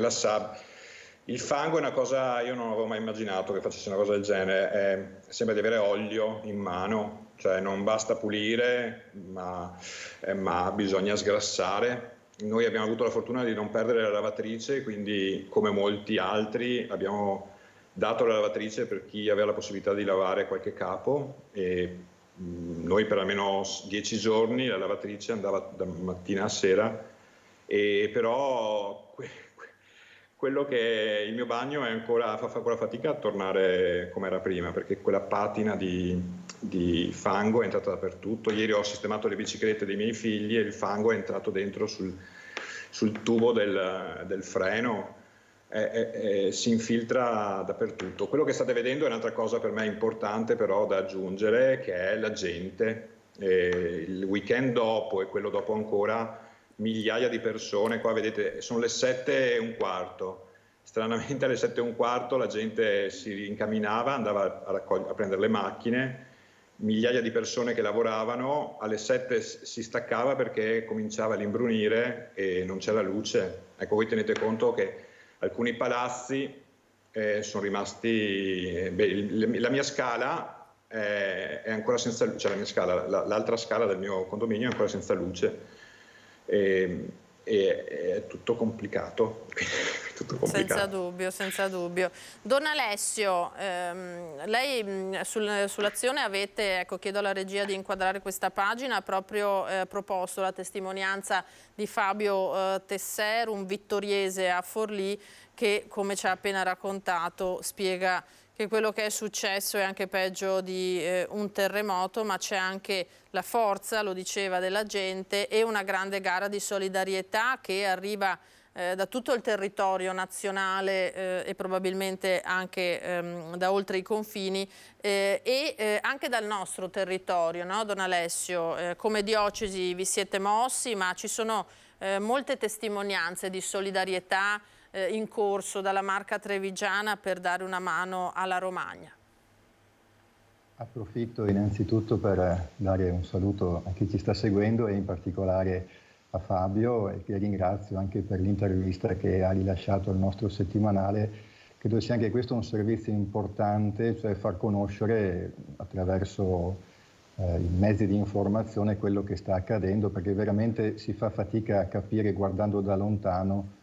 G: il fango è una cosa, io non avevo mai immaginato che facesse una cosa del genere, sembra di avere olio in mano, cioè non basta pulire, ma bisogna sgrassare. Noi abbiamo avuto la fortuna di non perdere la lavatrice, quindi come molti altri abbiamo dato la lavatrice per chi aveva la possibilità di lavare qualche capo, e noi per almeno 10 giorni la lavatrice andava da mattina a sera, e però quello che il mio bagno fa ancora fatica a tornare come era prima, perché quella patina di fango è entrata dappertutto. Ieri ho sistemato le biciclette dei miei figli e il fango è entrato dentro sul tubo del freno, si infiltra dappertutto. Quello che state vedendo è un'altra cosa per me importante però da aggiungere, che è la gente. Il weekend dopo e quello dopo ancora, migliaia di persone. Qua vedete, sono le 7:15. Stranamente alle 7:15 la gente si incamminava, andava a prendere le macchine, migliaia di persone che lavoravano. Alle 7 si staccava perché cominciava l'imbrunire e non c'era luce. Ecco, voi tenete conto che alcuni palazzi sono rimasti... la mia scala è ancora senza luce, cioè la mia scala, l'altra scala del mio condominio è ancora senza luce, e è tutto complicato. tutto complicato.
A: Senza dubbio, senza dubbio. Don Alessio, lei sull'azione avete, ecco, chiedo alla regia di inquadrare questa pagina, ha proprio proposto la testimonianza di Fabio Tesser, un vittoriese a Forlì, che, come ci ha appena raccontato, spiega che quello che è successo è anche peggio di un terremoto, ma c'è anche la forza, lo diceva, della gente e una grande gara di solidarietà che arriva da tutto il territorio nazionale e probabilmente anche da oltre i confini e anche dal nostro territorio, no, Don Alessio? Come diocesi vi siete mossi, ma ci sono molte testimonianze di solidarietà in corso dalla Marca Trevigiana per dare una mano alla Romagna.
H: Approfitto innanzitutto per dare un saluto a chi ci sta seguendo e in particolare a Fabio, e che ringrazio anche per l'intervista che ha rilasciato al nostro settimanale. Credo sia anche questo un servizio importante, cioè far conoscere attraverso i mezzi di informazione quello che sta accadendo, perché veramente si fa fatica a capire guardando da lontano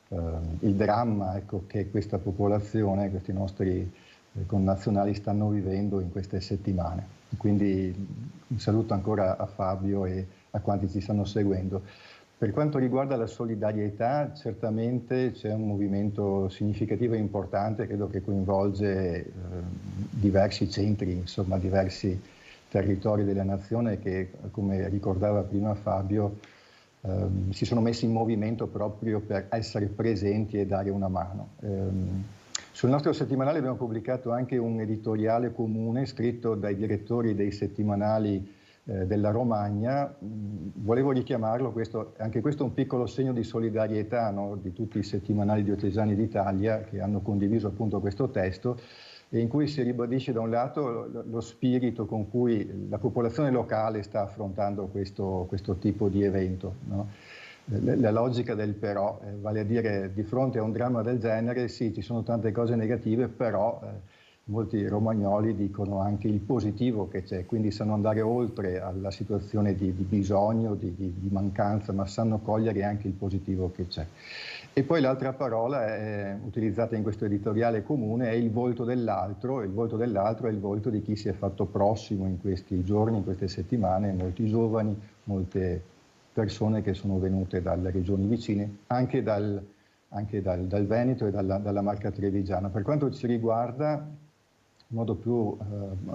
H: il dramma, ecco, che questa popolazione, questi nostri connazionali stanno vivendo in queste settimane. Quindi un saluto ancora a Fabio e a quanti ci stanno seguendo. Per quanto riguarda la solidarietà, certamente c'è un movimento significativo e importante, credo che coinvolge diversi centri, insomma diversi territori della nazione che, come ricordava prima Fabio, si sono messi in movimento proprio per essere presenti e dare una mano. Sul nostro settimanale abbiamo pubblicato anche un editoriale comune scritto dai direttori dei settimanali della Romagna. Volevo richiamarlo, anche questo è un piccolo segno di solidarietà, no, di tutti i settimanali diocesani d'Italia che hanno condiviso appunto questo testo, e in cui si ribadisce da un lato lo spirito con cui la popolazione locale sta affrontando questo tipo di evento, no? La logica del però, vale a dire, di fronte a un dramma del genere, sì, ci sono tante cose negative, però molti romagnoli dicono anche il positivo che c'è, quindi sanno andare oltre alla situazione di bisogno, di mancanza, ma sanno cogliere anche il positivo che c'è. E poi l'altra parola utilizzata in questo editoriale comune è il volto dell'altro. Il volto dell'altro è il volto di chi si è fatto prossimo in questi giorni, in queste settimane, molti giovani, molte persone che sono venute dalle regioni vicine, anche dal Veneto e dalla Marca Trevigiana. Per quanto ci riguarda, in modo più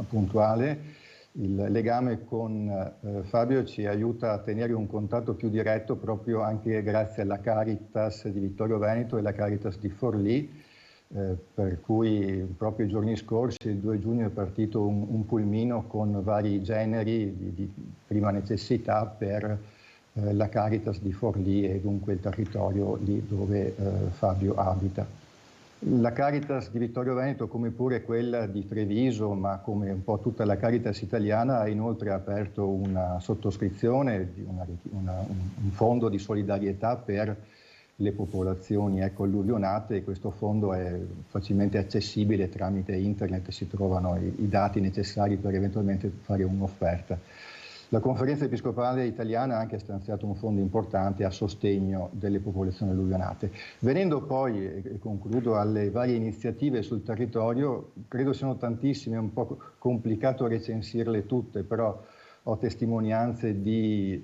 H: puntuale, il legame con Fabio ci aiuta a tenere un contatto più diretto proprio anche grazie alla Caritas di Vittorio Veneto e la Caritas di Forlì, per cui proprio i giorni scorsi, il 2 giugno, è partito un pulmino con vari generi di prima necessità per la Caritas di Forlì e dunque il territorio lì dove Fabio abita. La Caritas di Vittorio Veneto, come pure quella di Treviso, ma come un po' tutta la Caritas italiana, ha inoltre aperto una sottoscrizione di un fondo di solidarietà per le popolazioni alluvionate, e questo fondo è facilmente accessibile tramite internet, si trovano i dati necessari per eventualmente fare un'offerta. La Conferenza Episcopale Italiana ha anche stanziato un fondo importante a sostegno delle popolazioni alluvionate. Venendo poi, e concludo, alle varie iniziative sul territorio, credo siano tantissime, è un po' complicato recensirle tutte, però ho testimonianze di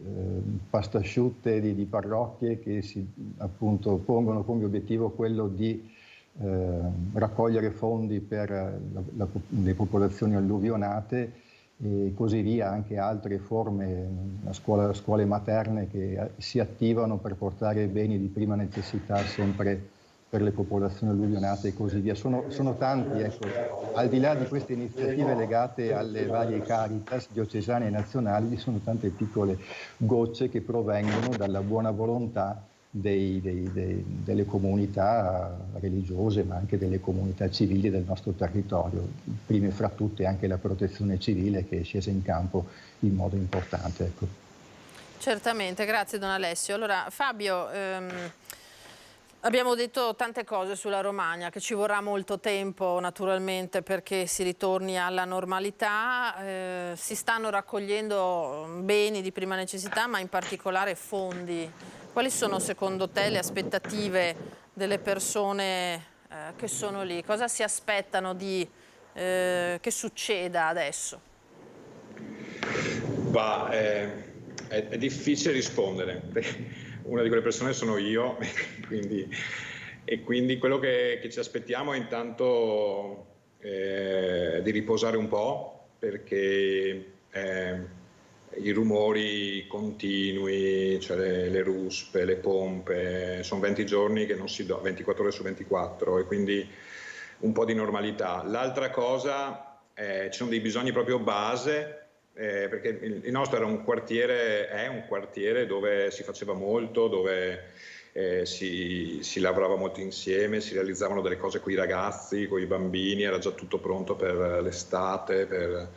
H: pastasciutte, di parrocchie che si appunto pongono come obiettivo quello di raccogliere fondi per le popolazioni alluvionate, e così via, anche altre forme, scuole materne che si attivano per portare beni di prima necessità sempre per le popolazioni alluvionate e così via. Sono tanti, ecco. Al di là di queste iniziative legate alle varie Caritas diocesane e nazionali, ci sono tante piccole gocce che provengono dalla buona volontà delle comunità religiose, ma anche delle comunità civili del nostro territorio, prime fra tutte anche la Protezione Civile, che è scesa in campo in modo importante. Ecco.
A: Certamente, grazie Don Alessio. Allora Fabio, abbiamo detto tante cose sulla Romagna, che ci vorrà molto tempo naturalmente perché si ritorni alla normalità, si stanno raccogliendo beni di prima necessità, ma in particolare fondi. Quali sono secondo te le aspettative delle persone che sono lì? Cosa si aspettano che succeda adesso?
G: È difficile rispondere. Una di quelle persone sono io, quindi quello che ci aspettiamo è intanto di riposare un po', perché i rumori continui, cioè le ruspe, le pompe, sono 20 giorni che non si 24 ore su 24, e quindi un po' di normalità. L'altra cosa, ci sono dei bisogni proprio base, perché il nostro è un quartiere dove si faceva molto, dove si lavorava molto insieme, si realizzavano delle cose con i ragazzi, con i bambini, era già tutto pronto per l'estate,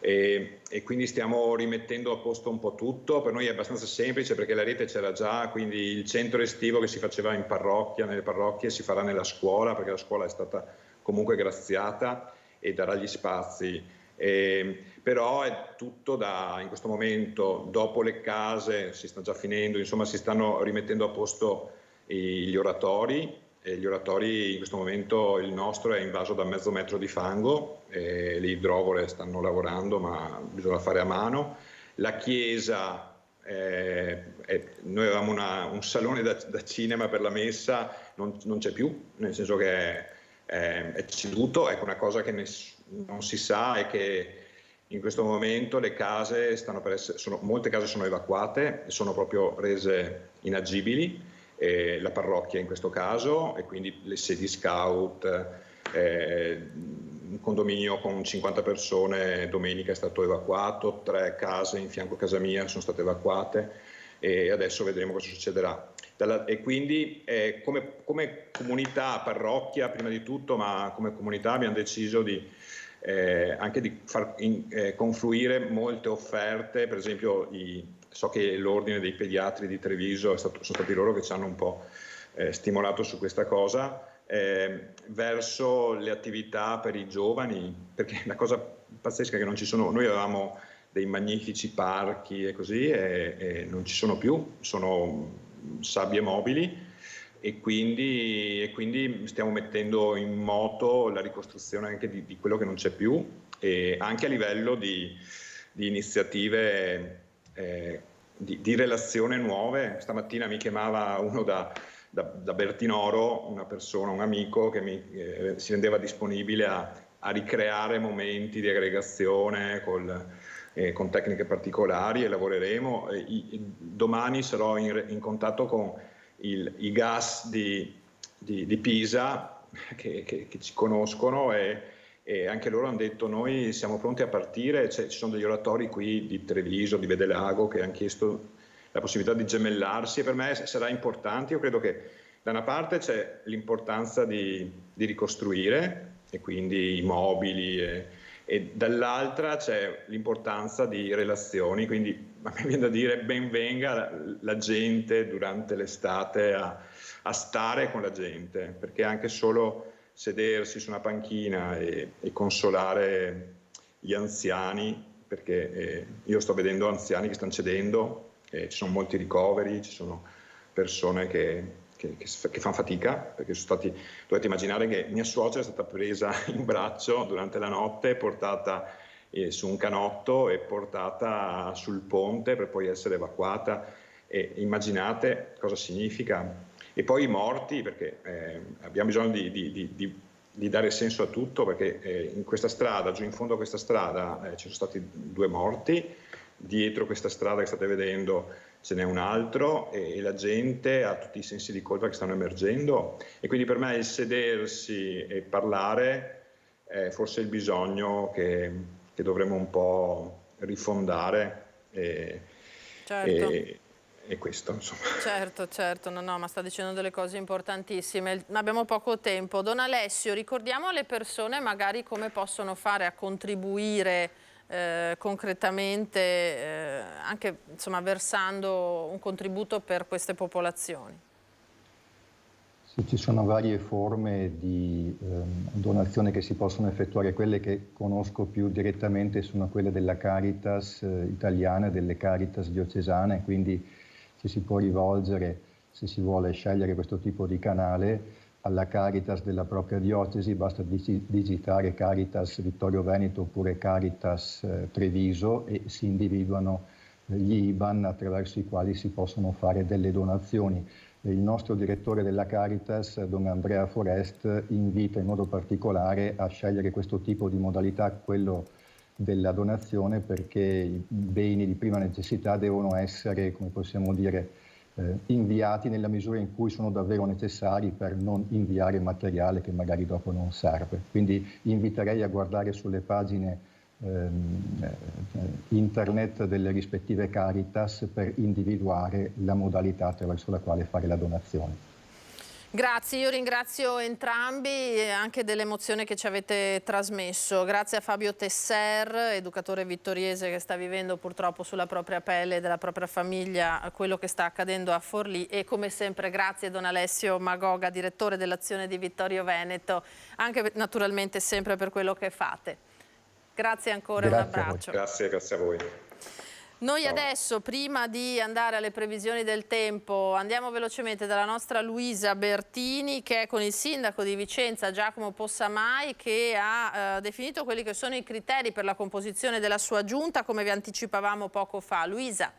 G: e quindi stiamo rimettendo a posto un po' tutto. Per noi è abbastanza semplice perché la rete c'era già, quindi il centro estivo che si faceva in parrocchia, nelle parrocchie, si farà nella scuola, perché la scuola è stata comunque graziata e darà gli spazi. Però è tutto in questo momento, dopo le case, si sta già finendo, insomma si stanno rimettendo a posto gli oratori, e gli oratori in questo momento il nostro è invaso da mezzo metro di fango, le idrovore stanno lavorando ma bisogna fare a mano. La chiesa, noi avevamo un salone da cinema per la messa, non c'è più, nel senso che è ceduto. Ecco, una cosa che non si sa è che in questo momento le case molte case sono evacuate, sono proprio rese inagibili, la parrocchia in questo caso, e quindi le sedi scout, un condominio con 50 persone domenica è stato evacuato, 3 case in fianco a casa mia sono state evacuate, e adesso vedremo cosa succederà. E quindi come comunità, parrocchia prima di tutto, ma come comunità abbiamo deciso anche di far confluire molte offerte. Per esempio so che l'ordine dei pediatri di Treviso sono stati loro che ci hanno un po' stimolato su questa cosa, verso le attività per i giovani, perché la cosa pazzesca è che non ci sono. Noi avevamo dei magnifici parchi e così, e non ci sono più, sono sabbie mobili, e quindi stiamo mettendo in moto la ricostruzione anche di quello che non c'è più, e anche a livello di iniziative di relazione nuove. Stamattina mi chiamava uno da Bertinoro, una persona, un amico che si rendeva disponibile a ricreare momenti di aggregazione con tecniche particolari, e lavoreremo. Domani sarò in contatto con i gas di Pisa che ci conoscono, e anche loro hanno detto: noi siamo pronti a partire. Ci sono degli oratori qui di Treviso, di Vedelago, che hanno chiesto la possibilità di gemellarsi, e per me sarà importante. Io credo che da una parte c'è l'importanza di ricostruire, e quindi i mobili, e dall'altra c'è l'importanza di relazioni, quindi a me viene da dire ben venga la gente durante l'estate a stare con la gente, perché anche solo sedersi su una panchina e consolare gli anziani, perché io sto vedendo anziani che stanno cedendo, ci sono molti ricoveri, ci sono persone che fanno fatica, perché dovete immaginare che mia suocera è stata presa in braccio durante la notte, portata su un canotto e portata sul ponte per poi essere evacuata, e immaginate cosa significa. E poi i morti, perché abbiamo bisogno di dare senso a tutto, perché in questa strada, giù in fondo a questa strada, ci sono stati 2 morti, dietro questa strada che state vedendo ce n'è un altro, e la gente ha tutti i sensi di colpa che stanno emergendo, e quindi per me il sedersi e parlare è forse il bisogno che dovremmo un po' rifondare,
A: Certo.
G: E questo, insomma.
A: Certo, no, ma sta dicendo delle cose importantissime. Abbiamo poco tempo. Don Alessio, ricordiamo alle persone magari come possono fare a contribuire concretamente, anche insomma versando un contributo per queste popolazioni.
H: Sì, ci sono varie forme di donazione che si possono effettuare. Quelle che conosco più direttamente sono quelle della Caritas italiana e delle Caritas diocesane, quindi ci si può rivolgere se si vuole scegliere questo tipo di canale, alla Caritas della propria diocesi basta digitare Caritas Vittorio Veneto oppure Caritas Treviso e si individuano gli IBAN attraverso i quali si possono fare delle donazioni. Il nostro direttore della Caritas, don Andrea Forest, invita in modo particolare a scegliere questo tipo di modalità, quello della donazione, perché i beni di prima necessità devono essere, come possiamo dire, inviati nella misura in cui sono davvero necessari, per non inviare materiale che magari dopo non serve. Quindi inviterei a guardare sulle pagine internet delle rispettive Caritas per individuare la modalità attraverso la quale fare la donazione.
A: Grazie, io ringrazio entrambi anche dell'emozione che ci avete trasmesso. Grazie a Fabio Tesser, educatore vittoriese che sta vivendo purtroppo sulla propria pelle e della propria famiglia quello che sta accadendo a Forlì, e come sempre grazie a don Alessio Magoga, direttore dell'azione di Vittorio Veneto, anche naturalmente sempre per quello che fate. Grazie ancora, un abbraccio.
G: Grazie a voi.
A: Noi adesso, prima di andare alle previsioni del tempo, andiamo velocemente dalla nostra Luisa Bertini, che è con il sindaco di Vicenza, Giacomo Possamai, che ha definito quelli che sono i criteri per la composizione della sua giunta, come vi anticipavamo poco fa. Luisa.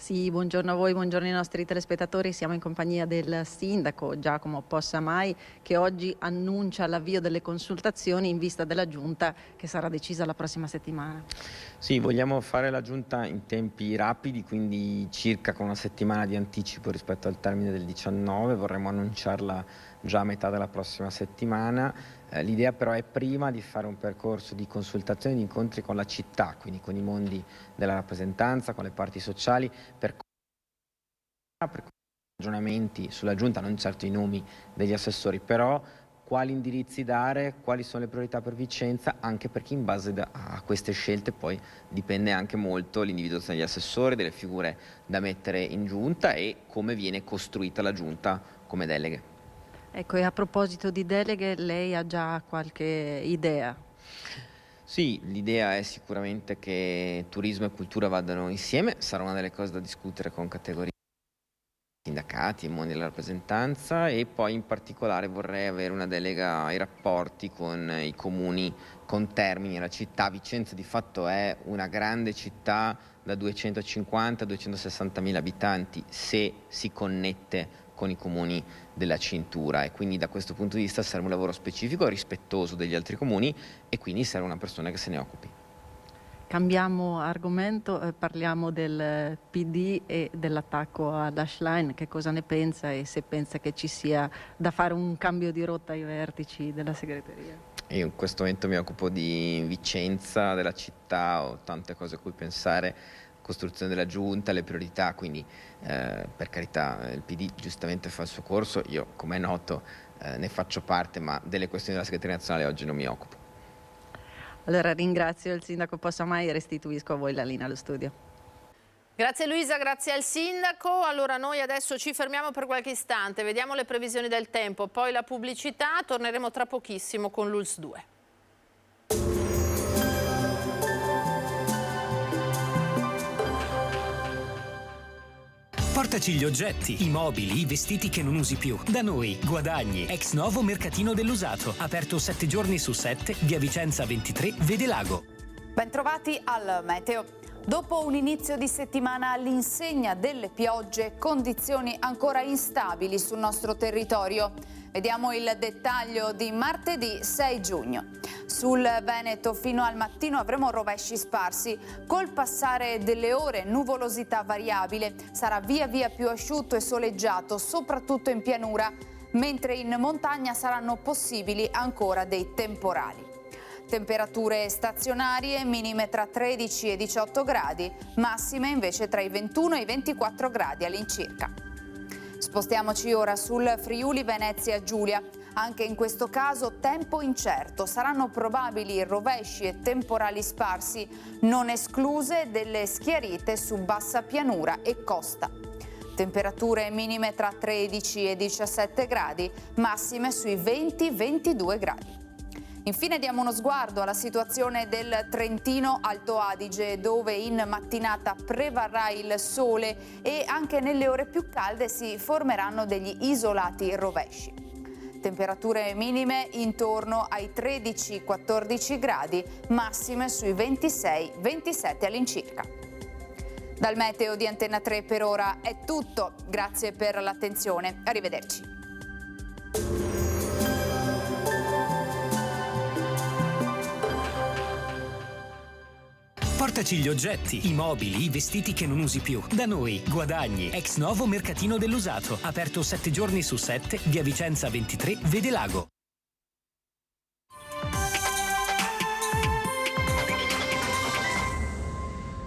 I: Sì, buongiorno a voi, buongiorno ai nostri telespettatori. Siamo in compagnia del sindaco Giacomo Possamai, che oggi annuncia l'avvio delle consultazioni in vista della giunta che sarà decisa la prossima settimana.
L: Sì, vogliamo fare la giunta in tempi rapidi, quindi circa con una settimana di anticipo rispetto al termine del 19, vorremmo annunciarla già a metà della prossima settimana. L'idea però è prima di fare un percorso di consultazioni, di incontri con la città, quindi con i mondi della rappresentanza, con le parti sociali, per ragionamenti sulla giunta, non certo i nomi degli assessori, però quali indirizzi dare, quali sono le priorità per Vicenza, anche perché in base a queste scelte poi dipende anche molto l'individuazione degli assessori, delle figure da mettere in giunta e come viene costruita la giunta come deleghe.
I: Ecco, e a proposito di deleghe, lei ha già qualche idea?
L: Sì, l'idea è sicuramente che turismo e cultura vadano insieme, sarà una delle cose da discutere con categorie, sindacati e mondi della rappresentanza, e poi in particolare vorrei avere una delega ai rapporti con i comuni con Termini. La città Vicenza di fatto è una grande città da 250-260 mila abitanti se si connette con i comuni della cintura, e quindi da questo punto di vista serve un lavoro specifico, rispettoso degli altri comuni, e quindi serve una persona che se ne occupi.
I: Cambiamo argomento, parliamo del PD e dell'attacco ad Ashline. Che cosa ne pensa e se pensa che ci sia da fare un cambio di rotta ai vertici della segreteria?
L: Io in questo momento mi occupo di Vicenza, della città, ho tante cose a cui pensare, costruzione della giunta, le priorità, quindi per carità il PD giustamente fa il suo corso, io come è noto ne faccio parte, ma delle questioni della segreteria nazionale oggi non mi occupo.
I: Allora ringrazio il sindaco Possamai e restituisco a voi la linea allo studio.
A: Grazie Luisa, grazie al sindaco. Allora noi adesso ci fermiamo per qualche istante, vediamo le previsioni del tempo, poi la pubblicità, torneremo tra pochissimo con l'ULSS 2.
W: Portaci gli oggetti, i mobili, i vestiti che non usi più. Da noi, guadagni. Ex novo mercatino dell'usato. Aperto 7 giorni su 7, via Vicenza 23, Vede Lago.
X: Bentrovati al Meteo. Dopo un inizio di settimana all'insegna delle piogge, condizioni ancora instabili sul nostro territorio. Vediamo il dettaglio di martedì 6 giugno. Sul Veneto fino al mattino avremo rovesci sparsi. Col passare delle ore nuvolosità variabile, sarà via via più asciutto e soleggiato, soprattutto in pianura, mentre in montagna saranno possibili ancora dei temporali. Temperature stazionarie, minime tra 13 e 18 gradi, massime invece tra i 21 e i 24 gradi all'incirca. Spostiamoci ora sul Friuli Venezia Giulia. Anche in questo caso tempo incerto, saranno probabili rovesci e temporali sparsi, non escluse delle schiarite su bassa pianura e costa. Temperature minime tra 13 e 17 gradi, massime sui 20-22 gradi. Infine diamo uno sguardo alla situazione del Trentino Alto Adige, dove in mattinata prevarrà il sole e anche nelle ore più calde si formeranno degli isolati rovesci. Temperature minime intorno ai 13-14 gradi, massime sui 26-27 all'incirca. Dal meteo di Antenna 3 per ora è tutto, grazie per l'attenzione, arrivederci.
W: Portaci gli oggetti, i mobili, i vestiti che non usi più. Da noi, Guadagni, ex novo mercatino dell'usato. Aperto 7 giorni su 7, via Vicenza 23, Vede Lago.